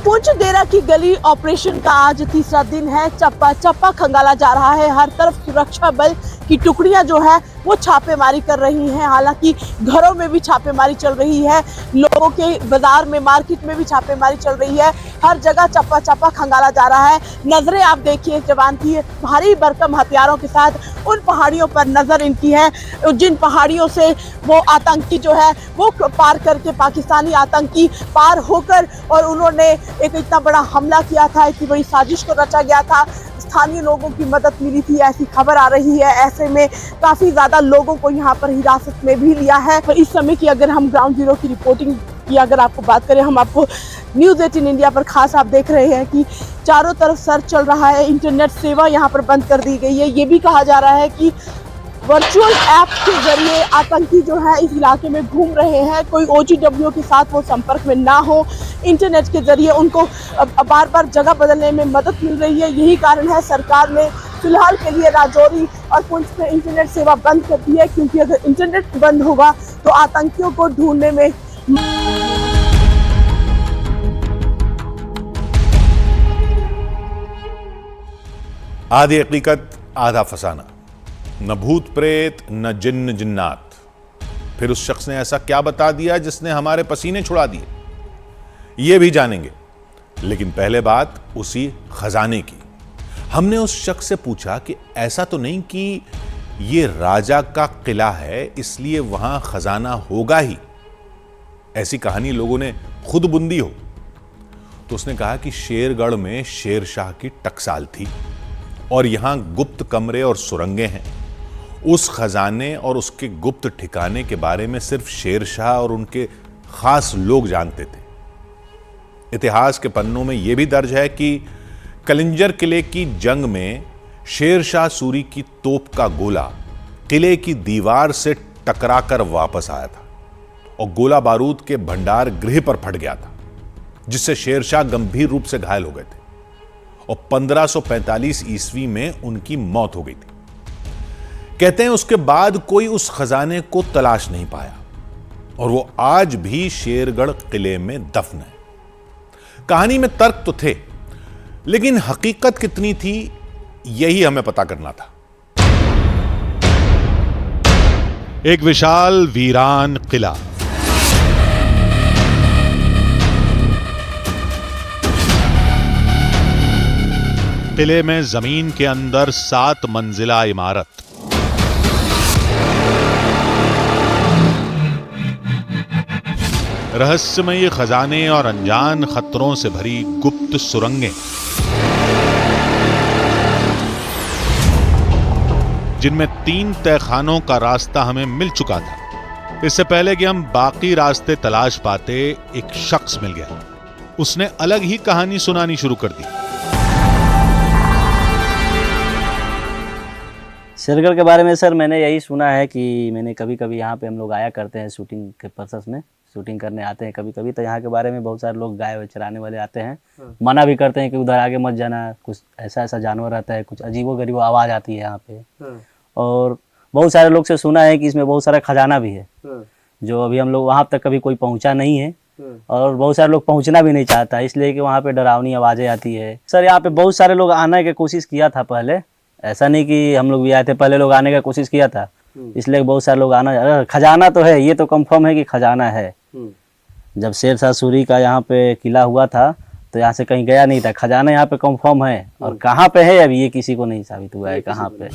पुंछ डेरा की गली ऑपरेशन का आज तीसरा दिन है। चप्पा चप्पा खंगाला जा रहा है। हर तरफ सुरक्षा बल की टुकड़ियां जो है वो छापेमारी कर रही हैं। हालांकि घरों में भी छापेमारी चल रही है, लोगों के बाजार में, मार्केट में भी छापेमारी चल रही है। हर जगह चप्पा चप्पा खंगाला जा रहा है। नजरें आप देखिए जवान की भारी भरकम हथियारों के साथ उन पहाड़ियों पर नजर इनकी है, जिन पहाड़ियों से वो आतंकी जो है वो पार करके, पाकिस्तानी आतंकी पार होकर और उन्होंने एक इतना बड़ा हमला किया था, इतनी बड़ी साजिश को रचा गया था। स्थानीय लोगों की मदद मिली थी ऐसी खबर आ रही है। ऐसे में काफी ज्यादा लोगों को यहाँ पर हिरासत में भी लिया है। तो इस समय की अगर हम ग्राउंड जीरो की रिपोर्टिंग की अगर आपको बात करें, हम आपको न्यूज़ 18 इंडिया पर खास आप देख रहे हैं कि चारों तरफ सर्च चल रहा है। इंटरनेट सेवा यहाँ पर बंद कर दी गई है। ये भी कहा जा रहा है कि वर्चुअल ऐप के जरिए आतंकी जो है इस इलाके में घूम रहे हैं। कोई OGW के साथ वो संपर्क में ना हो, इंटरनेट के जरिए उनको बार बार जगह बदलने में मदद मिल रही है। यही कारण है सरकार ने फिलहाल के लिए राजौरी और पुंछ में इंटरनेट सेवा बंद कर दी है, क्योंकि अगर इंटरनेट बंद होगा तो आतंकियों को ढूंढने में आधी हकीकत आधा फसाना, न भूत प्रेत न जिन्न जिन्नात। फिर उस शख्स ने ऐसा क्या बता दिया जिसने हमारे पसीने छुड़ा दिए, यह भी जानेंगे। लेकिन पहले बात उसी खजाने की। हमने उस शख्स से पूछा कि ऐसा तो नहीं कि यह राजा का किला है इसलिए वहां खजाना होगा ही, ऐसी कहानी लोगों ने खुद बुंदी हो। तो उसने कहा कि शेरगढ़ में शेर शाह की टकसाल थी और यहां गुप्त कमरे और सुरंगें हैं। उस खजाने और उसके गुप्त ठिकाने के बारे में सिर्फ शेर शाह और उनके खास लोग जानते थे। इतिहास के पन्नों में यह भी दर्ज है कि कलिंजर किले की जंग में शेर शाह सूरी की तोप का गोला किले की दीवार से टकराकर वापस आया था और गोला बारूद के भंडार गृह पर फट गया था, जिससे शेर शाह गंभीर रूप से घायल हो गए थे और 1545 ईस्वी में उनकी मौत हो गई थी। कहते हैं उसके बाद कोई उस खजाने को तलाश नहीं पाया और वो आज भी शेरगढ़ किले में दफन है। कहानी में तर्क तो थे, लेकिन हकीकत कितनी थी यही हमें पता करना था। एक विशाल वीरान किला, किले में जमीन के अंदर 7 मंजिला इमारत, रहस्यमयी खजाने और अनजान खतरों से भरी गुप्त सुरंगें, जिनमें 3 तहखानों का रास्ता हमें मिल चुका था। इससे पहले कि हम बाकी रास्ते तलाश पाते, एक शख्स मिल गया। उसने अलग ही कहानी सुनानी शुरू कर दी। शेरगढ़ के बारे में सर मैंने यही सुना है कि मैंने कभी कभी यहाँ पे हम लोग आया करते हैं शूटिंग के पर्पस में, शूटिंग करने आते हैं कभी कभी। तो यहाँ के बारे में बहुत सारे लोग गाय चराने वाले आते हैं, मना भी करते हैं कि उधर आगे मत जाना, कुछ ऐसा ऐसा जानवर रहता है, कुछ अजीबो-गरीबो आवाज़ आती है यहाँ पे। और बहुत सारे लोग से सुना है कि इसमें बहुत सारा खजाना भी है, जो अभी हम लोग वहाँ तक कभी कोई पहुँचा नहीं है और बहुत सारे लोग पहुँचना भी नहीं चाहता, इसलिए कि वहाँ पे डरावनी आवाज़ें आती है। सर यहाँ पे बहुत सारे लोग आने की कोशिश किया था पहले, ऐसा नहीं कि हम लोग भी आए थे, पहले लोग आने का कोशिश किया था, इसलिए बहुत सारे लोग आना। खजाना तो है, ये तो कंफर्म है कि खजाना है। जब शेर शाह सूरी का यहाँ पे किला हुआ था तो यहाँ से कहीं गया नहीं था, खजाना यहाँ पे कंफर्म है। और कहाँ पे है अभी ये किसी को नहीं साबित हुआ है कहाँ पे।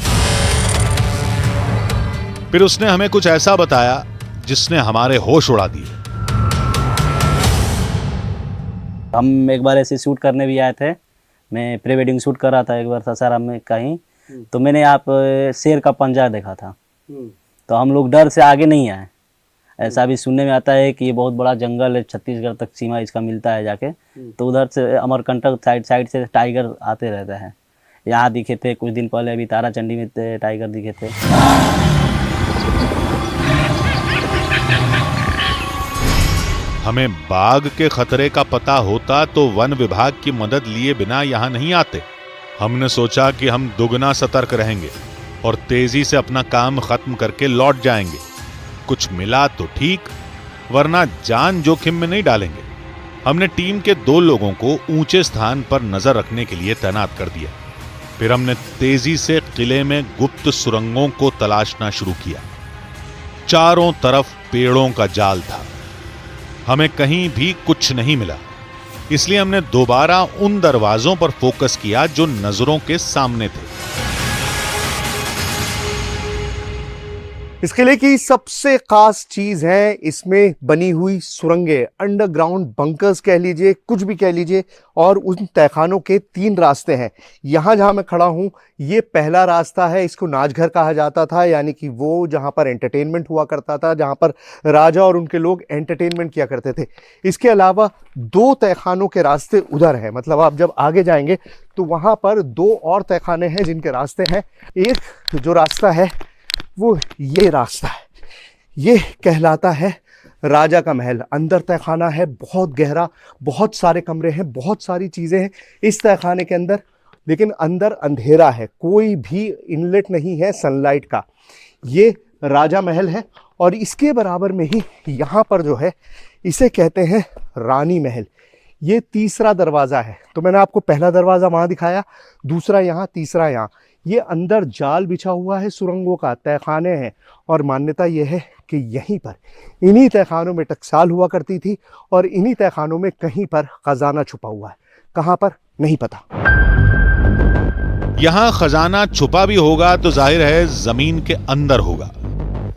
फिर उसने हमें कुछ ऐसा बताया जिसने हमारे होश उड़ा दिए। हम एक बार ऐसे शूट करने भी आए थे, मैं प्री वेडिंग शूट कर रहा था एक बार सासाराम में कहीं, तो मैंने यहाँ पे शेर का पंजा देखा था। तो हम लोग डर से आगे नहीं आए। ऐसा भी सुनने में आता है कि ये बहुत बड़ा जंगल है, छत्तीसगढ़ तक सीमा इसका मिलता है जाके, तो उधर से अमरकंटक साइड से टाइगर आते रहते हैं। यहाँ दिखे थे कुछ दिन पहले, अभी ताराचंडी में टाइगर दिखे थे। हमें बाघ के खतरे का पता होता तो वन विभाग की मदद लिए बिना यहां नहीं आते। हमने सोचा कि हम दुगना सतर्क रहेंगे और तेजी से अपना काम खत्म करके लौट जाएंगे। कुछ मिला तो ठीक, वरना जान जोखिम में नहीं डालेंगे। हमने टीम के 2 लोगों को ऊंचे स्थान पर नजर रखने के लिए तैनात कर दिया। फिर हमने तेजी से किले में गुप्त सुरंगों को तलाशना शुरू किया। चारों तरफ पेड़ों का जाल था, हमें कहीं भी कुछ नहीं मिला। इसलिए हमने दोबारा उन दरवाजों पर फोकस किया जो नजरों के सामने थे। इस किले की सबसे खास चीज है इसमें बनी हुई सुरंगें, अंडरग्राउंड बंकर्स कह लीजिए, कुछ भी कह लीजिए। और उन तहखानों के 3 रास्ते हैं। यहाँ जहाँ मैं खड़ा हूँ ये पहला रास्ता है, इसको नाचघर कहा जाता था, यानी कि वो जहाँ पर एंटरटेनमेंट हुआ करता था, जहाँ पर राजा और उनके लोग एंटरटेनमेंट किया करते थे। इसके अलावा 2 तहखानों के रास्ते उधर हैं, मतलब आप जब आगे जाएंगे तो वहाँ पर 2 और तहखाने हैं जिनके रास्ते हैं। एक जो रास्ता है वो ये रास्ता है, ये कहलाता है राजा का महल। अंदर तहखाना है, बहुत गहरा, बहुत सारे कमरे हैं, बहुत सारी चीज़ें हैं इस तहखाने के अंदर, लेकिन अंदर अंधेरा है, कोई भी इनलेट नहीं है सनलाइट का। ये राजा महल है और इसके बराबर में ही यहाँ पर जो है इसे कहते हैं रानी महल। ये तीसरा दरवाज़ा है। तो मैंने आपको पहला दरवाज़ा वहाँ दिखाया, दूसरा यहाँ, तीसरा यहाँ। ये अंदर जाल बिछा हुआ है, सुरंगों का तहखाने हैं, और मान्यता ये है कि यहीं पर इन्हीं तहखानों में टकसाल हुआ करती थी और इन्हीं तहखानों में कहीं पर खजाना छुपा हुआ है। कहाँ पर नहीं पता। यहां खजाना छुपा भी होगा तो जाहिर है जमीन के अंदर होगा,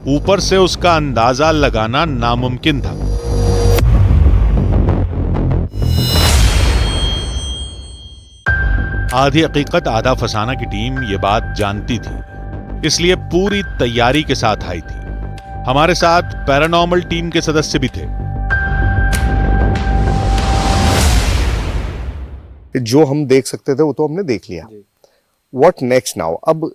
ऊपर से उसका अंदाजा लगाना नामुमकिन था। आधी हकीकत आधा फसाना की टीम ये बात जानती थी, इसलिए पूरी तैयारी के साथ आई थी। हमारे साथ पैरानॉर्मल टीम के सदस्य भी थे। जो हम देख सकते थे वो तो हमने देख लिया। What next now? अब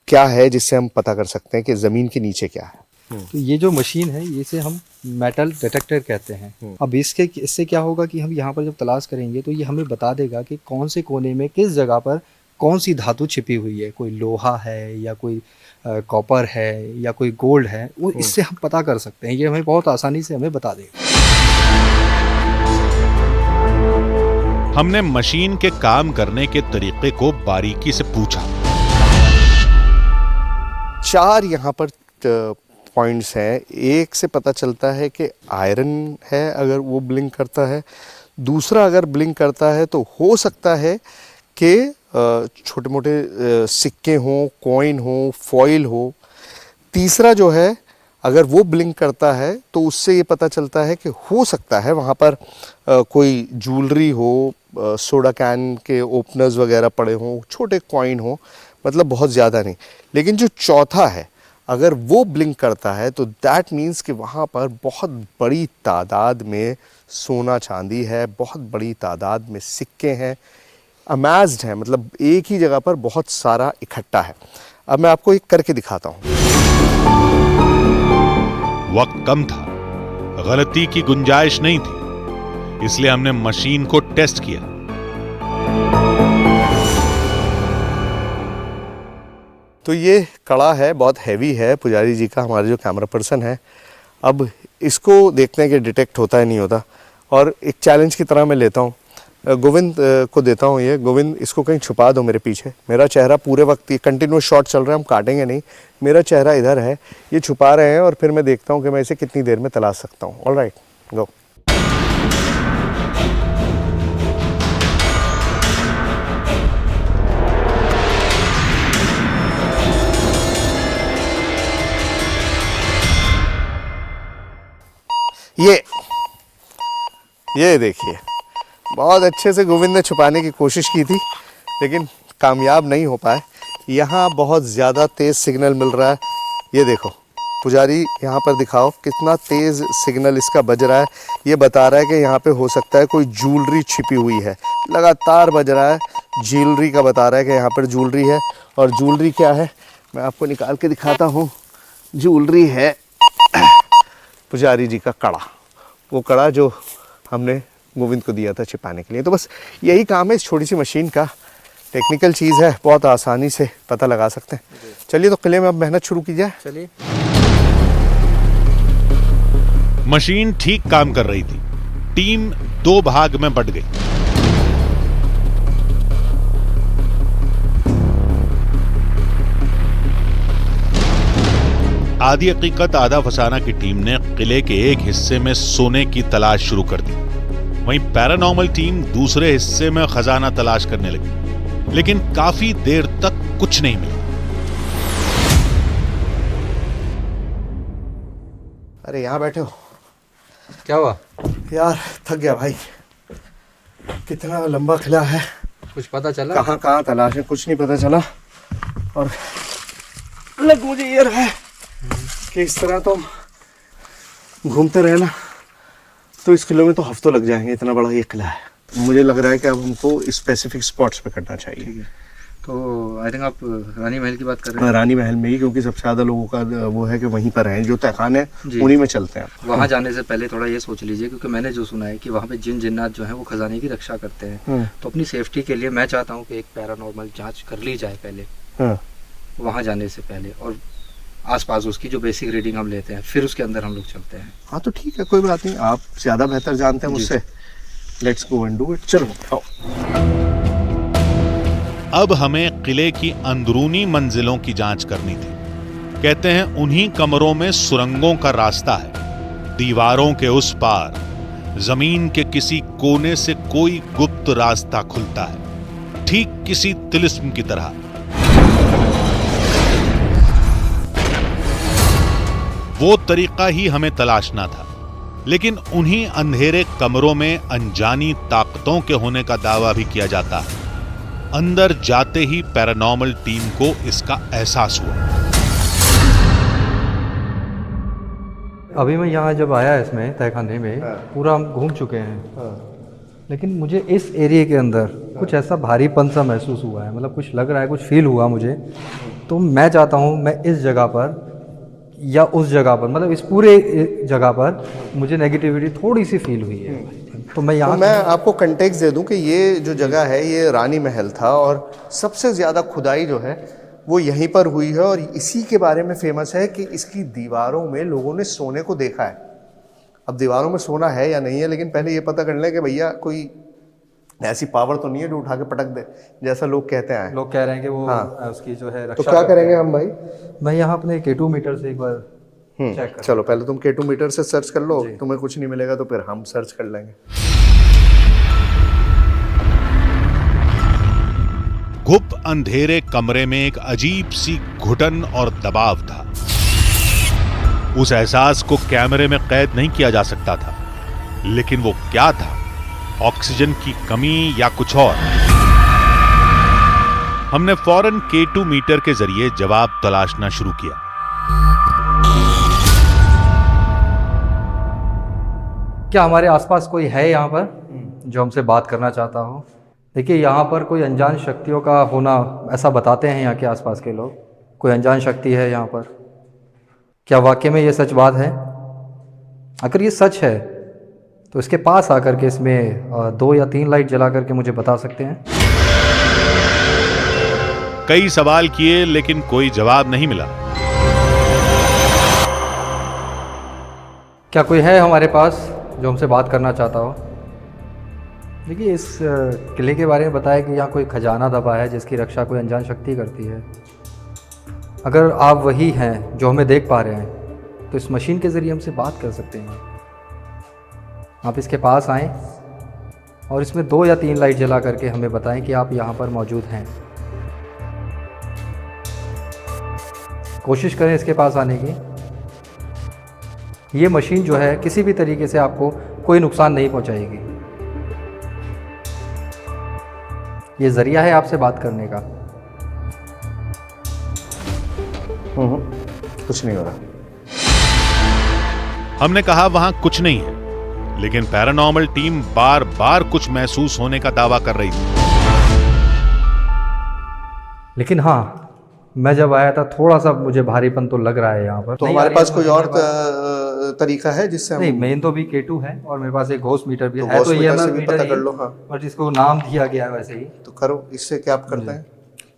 क्या है जिससे हम पता कर सकते हैं कि जमीन के नीचे क्या है? तो ये जो मशीन है इसे हम मेटल डिटेक्टर कहते हैं। अब इससे क्या होगा कि हम यहाँ पर जब तलाश करेंगे तो ये हमें बता देगा कि कौन से कोने में किस जगह पर कौन सी धातु छिपी हुई है। कोई लोहा है या कोई कॉपर है या कोई गोल्ड है, वो इससे हम पता कर सकते हैं। ये हमें बहुत आसानी से हमें बता देगा। हमने मशीन के काम करने के तरीके को बारीकी से पूछा। 4 यहाँ पर पॉइंट्स हैं। एक से पता चलता है कि आयरन है, अगर वो ब्लिंक करता है। दूसरा अगर ब्लिंक करता है तो हो सकता है कि छोटे मोटे सिक्के हों, कॉइन हो, फॉइल हो। तीसरा जो है, अगर वो ब्लिंक करता है तो उससे ये पता चलता है कि हो सकता है वहाँ पर कोई ज्वेलरी हो, सोडा कैन के ओपनर्स वगैरह पड़े हों, छोटे कॉइन हो, मतलब बहुत ज़्यादा नहीं। लेकिन जो चौथा है, अगर वो ब्लिंक करता है तो दैट मीन्स कि वहाँ पर बहुत बड़ी तादाद में सोना चांदी है, बहुत बड़ी तादाद में सिक्के हैं, अमेज्ड हैं, मतलब एक ही जगह पर बहुत सारा इकट्ठा है। अब मैं आपको एक करके दिखाता हूँ। वक्त कम था, गलती की गुंजाइश नहीं थी, इसलिए हमने मशीन को टेस्ट किया। तो ये कड़ा है, बहुत हैवी है, पुजारी जी का, हमारे जो कैमरा पर्सन है। अब इसको देखते हैं कि डिटेक्ट होता है नहीं होता, और एक चैलेंज की तरह मैं लेता हूँ। गोविंद को देता हूँ ये। गोविंद, इसको कहीं छुपा दो मेरे पीछे। मेरा चेहरा पूरे वक्त, ये कंटिन्यूस शॉट चल रहा है, हम काटेंगे नहीं, मेरा चेहरा इधर है, ये छुपा रहे हैं, और फिर मैं देखता हूँ कि मैं इसे कितनी देर में तलाश सकता हूँ। ऑल राइट, गो। ये देखिए, बहुत अच्छे से गोविंद ने छुपाने की कोशिश की थी, लेकिन कामयाब नहीं हो पाए। यहाँ बहुत ज़्यादा तेज़ सिग्नल मिल रहा है। ये देखो पुजारी, यहाँ पर दिखाओ कितना तेज़ सिग्नल इसका बज रहा है। ये बता रहा है कि यहाँ पे हो सकता है कोई ज्वेलरी छिपी हुई है। लगातार बज रहा है, ज्वेलरी का बता रहा है कि यहाँ पर ज्वेलरी है। और ज्वेलरी क्या है, मैं आपको निकाल के दिखाता हूँ। ज्वेलरी है पुजारी जी का कड़ा, वो कड़ा जो हमने गोविंद को दिया था छिपाने के लिए। तो बस यही काम है इस छोटी सी मशीन का। टेक्निकल चीज़ है, बहुत आसानी से पता लगा सकते हैं। चलिए तो किले में अब मेहनत शुरू की जाए। चलिए। मशीन ठीक काम कर रही थी। टीम 2 भाग में बंट गई। आधी हकीकत आधा फसाना की टीम ने किले के एक हिस्से में सोने की तलाश शुरू कर दी। वहीं पैरानॉर्मल टीम दूसरे हिस्से में खजाना तलाश करने लगी, लेकिन काफी देर तक कुछ नहीं मिला। अरे यहाँ बैठे हो, क्या हुआ? यार थक गया भाई, कितना लंबा किला है, कुछ पता चला? कहाँ कहाँ तलाश है, कुछ नहीं पता चला। और लग मुझे ये रहा है कि इस तरह तो घूमते रहे ना तो इस किले में तो हफ्तों लग जाएंगे, इतना बड़ा ये किला है। मुझे लग रहा है कि अब हमको स्पेसिफिक स्पॉट्स पे करना चाहिए। तो आई थिंक आप रानी महल की बात कर रहे हैं। रानी महल में ही, क्योंकि सबसे ज़्यादा लोगों का वो है कि वहीं पर हैं, जो तहखाने हैं उन्हीं में चलते हैं। वहाँ जाने से पहले थोड़ा ये सोच लीजिए, क्योंकि मैंने जो सुना है कि वहाँ पे जिन जिन्नात जो है वो खजाने की रक्षा करते हैं। तो अपनी सेफ्टी के लिए मैं चाहता हूँ कि एक पैरानॉर्मल जांच कर ली जाए पहले, वहाँ जाने से पहले, और आसपास उसकी जो बेसिक रीडिंग हम लेते हैं, फिर उसके अंदर हम लोग चलते हैं। हाँ तो ठीक है, कोई बात नहीं, आप ज़्यादा बेहतर जानते हैं मुझसे। Let's go and do it. चलो आओ। अब हमें किले की अंदरूनी मंजिलों की जांच करनी थी। कहते हैं उन्हीं कमरों में सुरंगों का रास्ता है। दीवारों के उस पार जमीन के किसी कोने से कोई गुप्त रास्ता खुलता है, ठीक किसी तिलिस्म की तरह। वो तरीका ही हमें तलाशना था, लेकिन उन्हीं अंधेरे कमरों में अनजानी ताकतों के होने का दावा भी किया जाता है। अंदर जाते ही पैरानॉर्मल टीम को इसका एहसास हुआ। अभी मैं यहाँ जब आया इसमें तहखाने में पूरा हम घूम चुके हैं, लेकिन मुझे इस एरिया के अंदर कुछ ऐसा भारीपन सा महसूस हुआ है, मतलब कुछ लग रहा है, कुछ फील हुआ मुझे। तो मैं चाहता हूँ मैं इस जगह पर या उस जगह पर, मतलब इस पूरे जगह पर मुझे नेगेटिविटी थोड़ी सी फील हुई है। तो मैं यहाँ मैं आपको कंटेक्स्ट दे दूं कि ये जो जगह है ये रानी महल था और सबसे ज़्यादा खुदाई जो है वो यहीं पर हुई है और इसी के बारे में फेमस है कि इसकी दीवारों में लोगों ने सोने को देखा है। अब दीवारों में सोना है या नहीं है, लेकिन पहले ये पता कर लें कि भैया कोई ऐसी पावर तो नहीं है जो उठा के पटक दे, जैसा लोग कहते हैं। लोग कह रहे हैं कि वो हाँ। उसकी जो है तो क्या करेंगे हम भाई? मैं यहाँ अपने K2 मीटर से एक बार चेक कर। चलो पहले तुम K2 मीटर से सर्च कर लो, तुम्हें कुछ नहीं मिलेगा तो फिर हम सर्च कर लेंगे। गुप्त अंधेरे कमरे में एक अजीब सी घुटन और दबाव था। उस एहसास को कैमरे में कैद नहीं किया जा सकता था, लेकिन वो क्या था? ऑक्सीजन की कमी या कुछ और? हमने फौरन K2 मीटर के जरिए जवाब तलाशना शुरू किया। क्या हमारे आसपास कोई है यहाँ पर जो हमसे बात करना चाहता हो? देखिए, यहाँ पर कोई अनजान शक्तियों का होना ऐसा बताते हैं यहाँ के आसपास के लोग। कोई अनजान शक्ति है यहाँ पर। क्या वाकई में ये सच बात है? अगर ये सच है तो इसके पास आकर के इसमें 2 या 3 लाइट जला करके मुझे बता सकते हैं। कई सवाल किए लेकिन कोई जवाब नहीं मिला। क्या कोई है हमारे पास जो हमसे बात करना चाहता हो? देखिए, इस किले के बारे में बताया कि यहाँ कोई खजाना दबा है जिसकी रक्षा कोई अनजान शक्ति करती है। अगर आप वही हैं जो हमें देख पा रहे हैं तो इस मशीन के ज़रिए हमसे बात कर सकते हैं। आप इसके पास आएं और इसमें 2 या 3 लाइट जला करके हमें बताएं कि आप यहाँ पर मौजूद हैं। कोशिश करें इसके पास आने की। ये मशीन जो है किसी भी तरीके से आपको कोई नुकसान नहीं पहुँचाएगी। ये जरिया है आपसे बात करने का। कुछ नहीं हो रहा। हमने कहा वहां कुछ नहीं है, लेकिन पैरानॉर्मल टीम बार बार कुछ महसूस होने का दावा कर रही थी। लेकिन हाँ, मैं जब आया था थोड़ा सा मुझे भारीपन तो लग रहा है यहाँ पर। तो हमारे पास कोई और तरीका है जिससे हम... नहीं, मेन तो भी K2 है और मेरे पास एक घोष मीटर भी है। तो ये पता कर लो। हाँ, और जिसको नाम दिया गया है वैसे ही तो करो। इससे क्या आप करते हैं?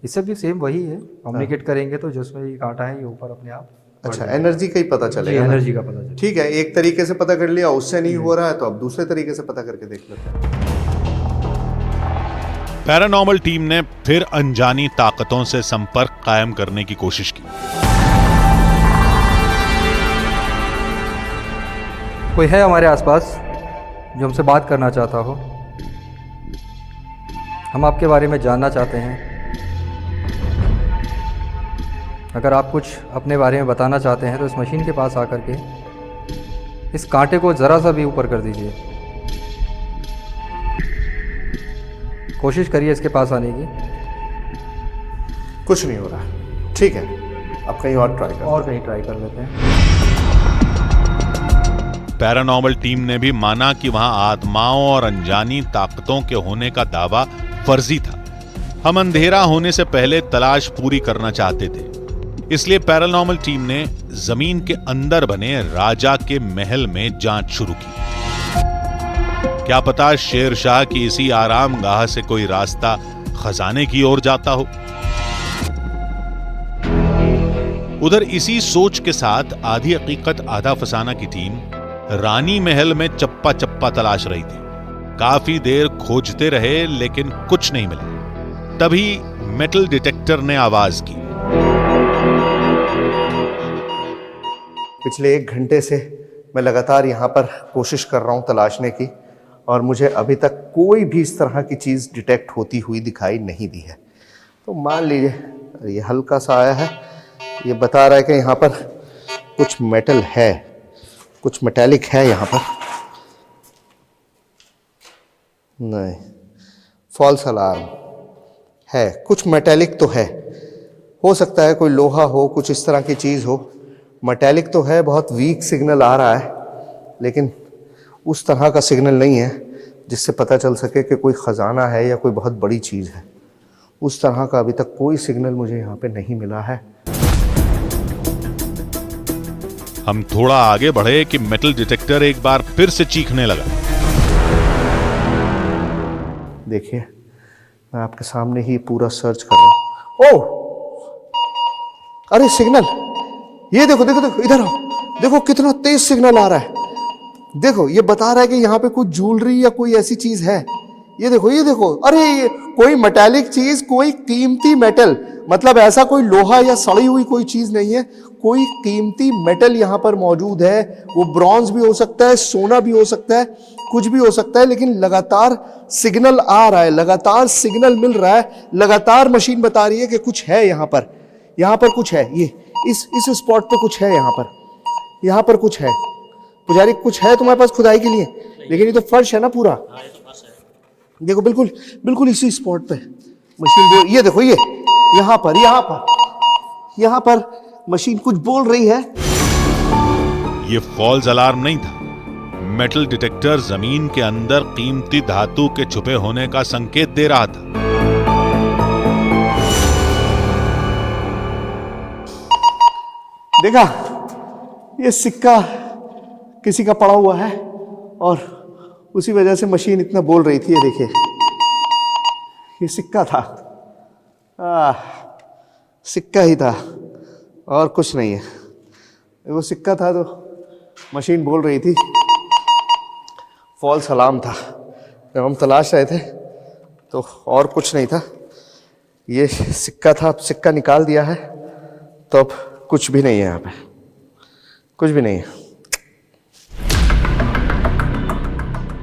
इससे भी सेम वही है। कम्युनिकेट करेंगे तो जिसमें ये कांटा है ये ऊपर अपने आप। अच्छा, एनर्जी का ही पता चलेगा। एनर्जी का पता चलेगा। ठीक है, एक तरीके से पता कर लिया, उससे नहीं हो रहा है तो अब दूसरे तरीके से पता करके देख लेते हैं। पैरानॉर्मल टीम ने फिर अनजानी ताकतों से संपर्क कायम करने की कोशिश की। कोई है हमारे आसपास जो हमसे बात करना चाहता हो? हम आपके बारे में जानना चाहते हैं। अगर आप कुछ अपने बारे में बताना चाहते हैं तो इस मशीन के पास आकर के इस कांटे को ज़रा सा भी ऊपर कर दीजिए। कोशिश करिए इसके पास आने की। कुछ नहीं हो रहा। ठीक है, अब कहीं और ट्राई कर लेते हैं। पैरानॉर्मल टीम ने भी माना कि वहां आत्माओं और अनजानी ताकतों के होने का दावा फर्जी था। हम अंधेरा होने से पहले तलाश पूरी करना चाहते थे, इसलिए पैरानॉर्मल टीम ने जमीन के अंदर बने राजा के महल में जांच शुरू की। क्या पता शेरशाह की इसी आरामगाह से कोई रास्ता खजाने की ओर जाता हो। उधर इसी सोच के साथ आधी हकीकत आधा फसाना की टीम रानी महल में चप्पा चप्पा तलाश रही थी। काफी देर खोजते रहे लेकिन कुछ नहीं मिला। तभी मेटल डिटेक्टर ने आवाज की। पिछले 1 घंटे से मैं लगातार यहाँ पर कोशिश कर रहा हूँ तलाशने की, और मुझे अभी तक कोई भी इस तरह की चीज़ डिटेक्ट होती हुई दिखाई नहीं दी है। तो मान लीजिए ये हल्का सा आया है, ये बता रहा है कि यहाँ पर कुछ मेटल है, कुछ मेटेलिक है यहाँ पर। नहीं, फॉल्स अलार्म है, कुछ मेटेलिक तो है। हो सकता है कोई लोहा हो, कुछ इस तरह की चीज़ हो। मेटेलिक तो है, बहुत वीक सिग्नल आ रहा है, लेकिन उस तरह का सिग्नल नहीं है जिससे पता चल सके कि कोई ख़जाना है या कोई बहुत बड़ी चीज़ है। उस तरह का अभी तक कोई सिग्नल मुझे यहाँ पे नहीं मिला है। हम थोड़ा आगे बढ़े कि मेटल डिटेक्टर एक बार फिर से चीखने लगा। देखिए, मैं आपके सामने ही पूरा सर्च कर रहा हूँ। ओह, अरे सिग्नल, ये देखो देखो देखो, इधर आओ, देखो कितना तेज सिग्नल आ रहा है। देखो, ये बता रहा है कि यहाँ पे कुछ ज्वेलरी या कोई ऐसी चीज है। ये देखो, ये देखो, अरे ये कोई मेटालिक चीज, कोई कीमती मेटल, मतलब ऐसा कोई लोहा या सड़ी हुई कोई चीज नहीं है, कोई कीमती मेटल यहाँ पर मौजूद है। वो ब्रॉन्ज भी हो सकता है, सोना भी हो सकता है, कुछ भी हो सकता है, लेकिन लगातार सिग्नल आ रहा है, लगातार सिग्नल मिल रहा है, लगातार मशीन बता रही है कि कुछ है यहाँ पर, यहाँ पर कुछ है। ये इस स्पॉट पे कुछ है, यहाँ पर कुछ है। पुजारी, कुछ है तुम्हारे पास खुदाई के लिए? लेकिन ये तो फर्श है ना पूरा। देखो, बिल्कुल बिल्कुल इसी स्पॉट पे मशीन, ये देखो, ये यहाँ पर मशीन कुछ बोल रही है। ये फॉल्स अलार्म नहीं था, मेटल डिटेक्टर जमीन के अंदर कीमती धातु के छुपे होने का संकेत दे रहा था। देखा, ये सिक्का किसी का पड़ा हुआ है और उसी वजह से मशीन इतना बोल रही थी। ये देखिए, ये सिक्का था, सिक्का ही था और कुछ नहीं है। वो सिक्का था तो मशीन बोल रही थी, फॉल्स अलार्म था। जब हम तलाश रहे थे तो और कुछ नहीं था, ये सिक्का था। अब सिक्का निकाल दिया है तो अब कुछ भी नहीं है, यहाँ पे कुछ भी नहीं है।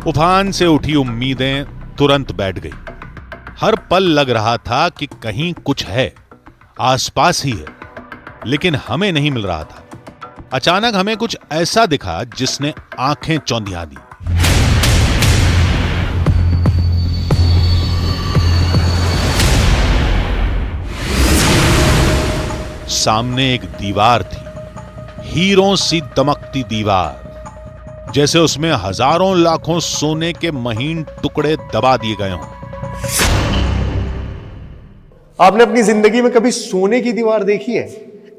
उफान से उठी उम्मीदें तुरंत बैठ गई। हर पल लग रहा था कि कहीं कुछ है, आसपास ही है, लेकिन हमें नहीं मिल रहा था। अचानक हमें कुछ ऐसा दिखा जिसने आंखें चौंधिया दी। सामने एक दीवार थी, हीरों सी दमकती दीवार, जैसे उसमें हजारों लाखों सोने के महीन टुकड़े दबा दिए गए हों। आपने अपनी जिंदगी में कभी सोने की दीवार देखी है?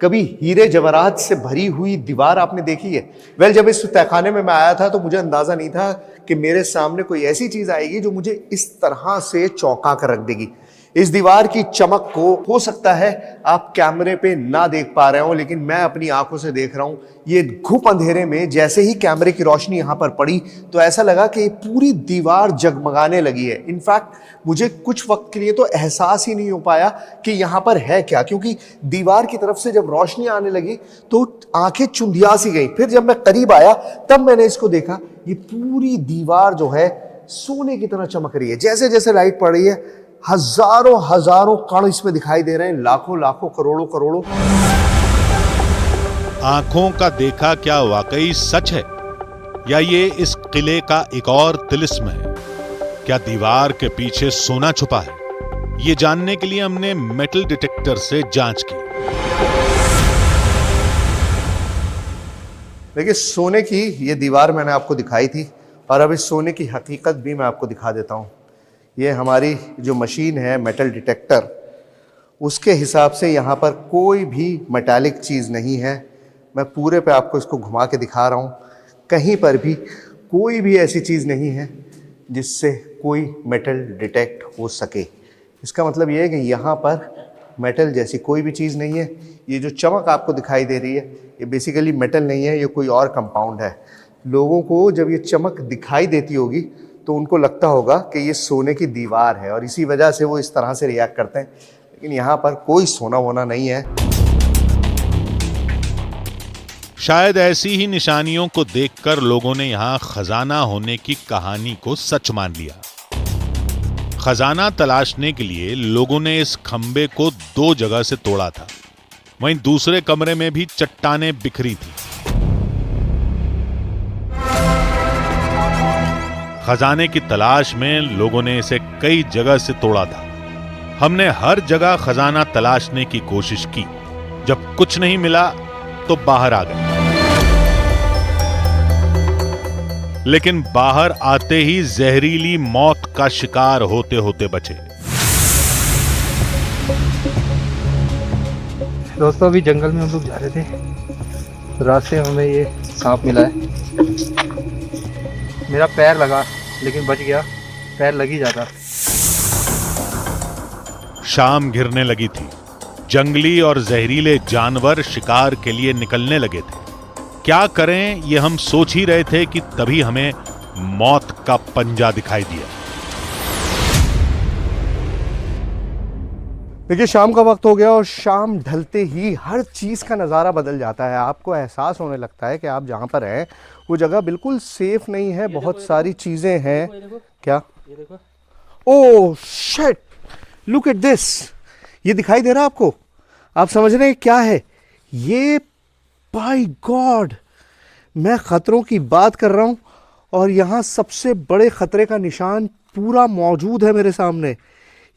कभी हीरे जवाहरात से भरी हुई दीवार आपने देखी है? वेल, जब इस तहखाने में मैं आया था तो मुझे अंदाजा नहीं था कि मेरे सामने कोई ऐसी चीज आएगी जो मुझे इस तरह से चौंका कर रख देगी। इस दीवार की चमक को हो सकता है आप कैमरे पे ना देख पा रहे हो, लेकिन मैं अपनी आंखों से देख रहा हूं। ये घुप अंधेरे में जैसे ही कैमरे की रोशनी यहां पर पड़ी तो ऐसा लगा कि पूरी दीवार जगमगाने लगी है। इनफैक्ट मुझे कुछ वक्त के लिए तो एहसास ही नहीं हो पाया कि यहां पर है क्या, क्योंकि दीवार की तरफ से जब रोशनी आने लगी तो आंखें चुंधिया सी गई। फिर जब मैं करीब आया तब मैंने इसको देखा, ये पूरी दीवार जो है सोने की तरह चमक रही है। जैसे जैसे लाइट पड़ रही है हजारों हजारों कण इसमें दिखाई दे रहे हैं, लाखों लाखों करोड़ों करोड़ों। आंखों का देखा क्या वाकई सच है, या ये इस किले का एक और तिलिस्म है? क्या दीवार के पीछे सोना छुपा है? ये जानने के लिए हमने मेटल डिटेक्टर से जांच की। देखिए, सोने की ये दीवार मैंने आपको दिखाई थी और अब इस सोने की हकीकत भी मैं आपको दिखा देता हूं। ये हमारी जो मशीन है मेटल डिटेक्टर, उसके हिसाब से यहाँ पर कोई भी मेटालिक चीज़ नहीं है। मैं पूरे पे आपको इसको घुमा के दिखा रहा हूँ, कहीं पर भी कोई भी ऐसी चीज़ नहीं है जिससे कोई मेटल डिटेक्ट हो सके। इसका मतलब ये है कि यहाँ पर मेटल जैसी कोई भी चीज़ नहीं है। ये जो चमक आपको दिखाई दे रही है ये बेसिकली मेटल नहीं है, ये कोई और कंपाउंड है। लोगों को जब ये चमक दिखाई देती होगी तो उनको लगता होगा कि ये सोने की दीवार है और इसी वजह से वो इस तरह से रिएक्ट करते हैं, लेकिन यहाँ पर कोई सोना वोना नहीं है। शायद ऐसी ही निशानियों को देखकर लोगों ने यहां खजाना होने की कहानी को सच मान लिया। खजाना तलाशने के लिए लोगों ने इस खंबे को 2 जगह से तोड़ा था। वहीं दूसरे कमरे में भी चट्टानें बिखरी थी। खजाने की तलाश में लोगों ने इसे कई जगह से तोड़ा था। हमने हर जगह खजाना तलाशने की कोशिश की। जब कुछ नहीं मिला तो बाहर आ गए, लेकिन बाहर आते ही जहरीली मौत का शिकार होते होते बचे। दोस्तों अभी जंगल में हम लोग जा रहे थे, रास्ते में हमें ये सांप मिला है। मेरा पैर लगा लेकिन बच गया, पैर लग ही जाता। शाम घिरने लगी थी। जंगली और जहरीले जानवर शिकार के लिए निकलने लगे थे। क्या करें ये हम सोच ही रहे थे कि तभी हमें मौत का पंजा दिखाई दिया। देखिए शाम का वक्त हो गया और शाम ढलते ही हर चीज़ का नज़ारा बदल जाता है। आपको एहसास होने लगता है कि आप जहाँ पर हैं वो जगह बिल्कुल सेफ नहीं है। बहुत सारी चीज़ें हैं। क्या? Oh shit, look at this. ये दिखाई दे रहा है आपको? आप समझ रहे हैं क्या है ये? बाय गॉड, मैं खतरों की बात कर रहा हूं और यहां सबसे बड़े खतरे का निशान पूरा मौजूद है मेरे सामने।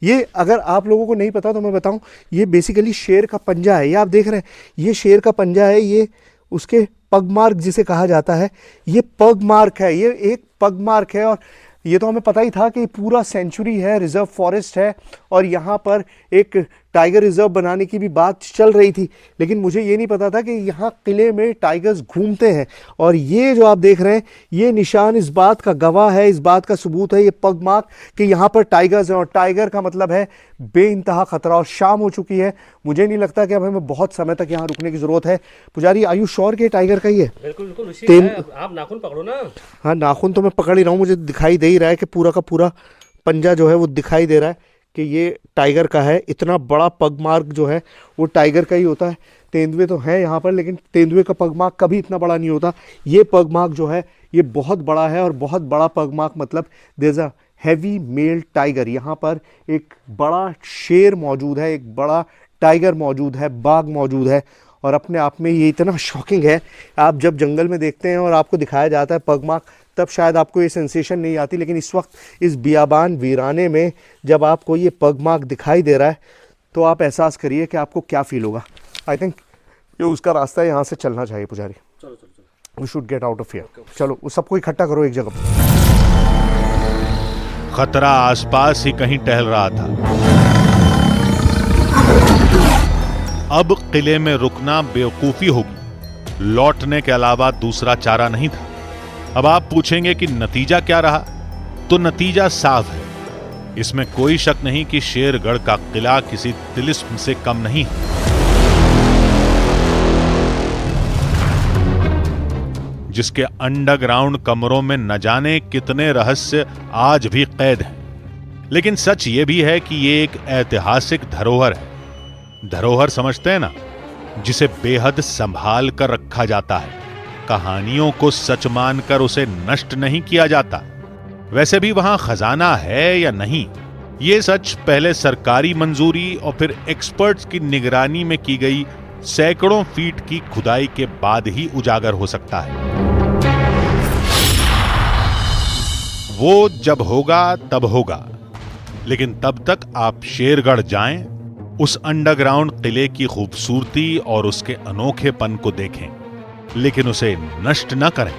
ये अगर आप लोगों को नहीं पता तो मैं बताऊं, ये बेसिकली शेर का पंजा है। ये आप देख रहे हैं, ये शेर का पंजा है। ये उसके पग मार्क जिसे कहा जाता है, ये पग मार्क है। ये एक पग मार्क है और ये तो हमें पता ही था कि पूरा सेंचुरी है, रिजर्व फॉरेस्ट है और यहाँ पर एक टाइगर रिजर्व बनाने की भी बात चल रही थी। लेकिन मुझे ये नहीं पता था कि यहाँ किले में टाइगर्स घूमते हैं। और ये जो आप देख रहे हैं, ये निशान इस बात का गवाह है, इस बात का सबूत है, ये पग मार्क कि यहाँ पर टाइगर्स हैं। और टाइगर का मतलब है बेइंतहा खतरा। और शाम हो चुकी है, मुझे नहीं लगता कि अब हमें बहुत समय तक यहाँ रुकने की जरूरत है। पुजारी, आयु श्योर के टाइगर का ही है? बिल्कुल, आप नाखून पकड़ो ना। हाँ, नाखून तो मैं पकड़ ही रहा हूँ। मुझे दिखाई दे ही रहा है कि पूरा का पूरा पंजा जो है वो दिखाई दे रहा है कि ये टाइगर का है। इतना बड़ा पग मार्क जो है वो टाइगर का ही होता है। तेंदुए तो हैं यहाँ पर, लेकिन तेंदुए का पग मार्क कभी इतना बड़ा नहीं होता। ये पग मार्क जो है ये बहुत बड़ा है और बहुत बड़ा पग मार्क मतलब there is a heavy male tiger. यहाँ पर एक बड़ा शेर मौजूद है, एक बड़ा टाइगर मौजूद है, बाघ मौजूद है। और अपने आप में ये इतना शॉकिंग है। आप जब जंगल में देखते हैं और आपको दिखाया जाता है पग मार्क, तब शायद आपको ये सेंसेशन नहीं आती, लेकिन इस वक्त इस बियाबान वीराने में जब आपको ये पग मार्क दिखाई दे रहा है तो आप एहसास करिए कि आपको क्या फील होगा। आई थिंक ये उसका रास्ता है, यहाँ से चलना चाहिए पुजारी। We should get out of here. चलो सबको इकट्ठा करो एक जगह पर। खतरा आसपास ही कहीं टहल रहा था। अब किले में रुकना बेवकूफी होगी। लौटने के अलावा दूसरा चारा नहीं था। अब आप पूछेंगे कि नतीजा क्या रहा, तो नतीजा साफ है। इसमें कोई शक नहीं कि शेरगढ़ का किला किसी तिलिस्म से कम नहीं है। जिसके अंडरग्राउंड कमरों में न जाने कितने रहस्य आज भी कैद हैं। लेकिन सच यह भी है कि यह एक ऐतिहासिक धरोहर है। धरोहर समझते हैं ना, जिसे बेहद संभाल कर रखा जाता है। कहानियों को सच मानकर उसे नष्ट नहीं किया जाता। वैसे भी वहां खजाना है या नहीं, यह सच पहले सरकारी मंजूरी और फिर एक्सपर्ट्स की निगरानी में की गई सैकड़ों फीट की खुदाई के बाद ही उजागर हो सकता है। वो जब होगा तब होगा, लेकिन तब तक आप शेरगढ़ जाएं, उस अंडरग्राउंड किले की खूबसूरती और उसके अनोखेपन को देखें, लेकिन उसे नष्ट न करें।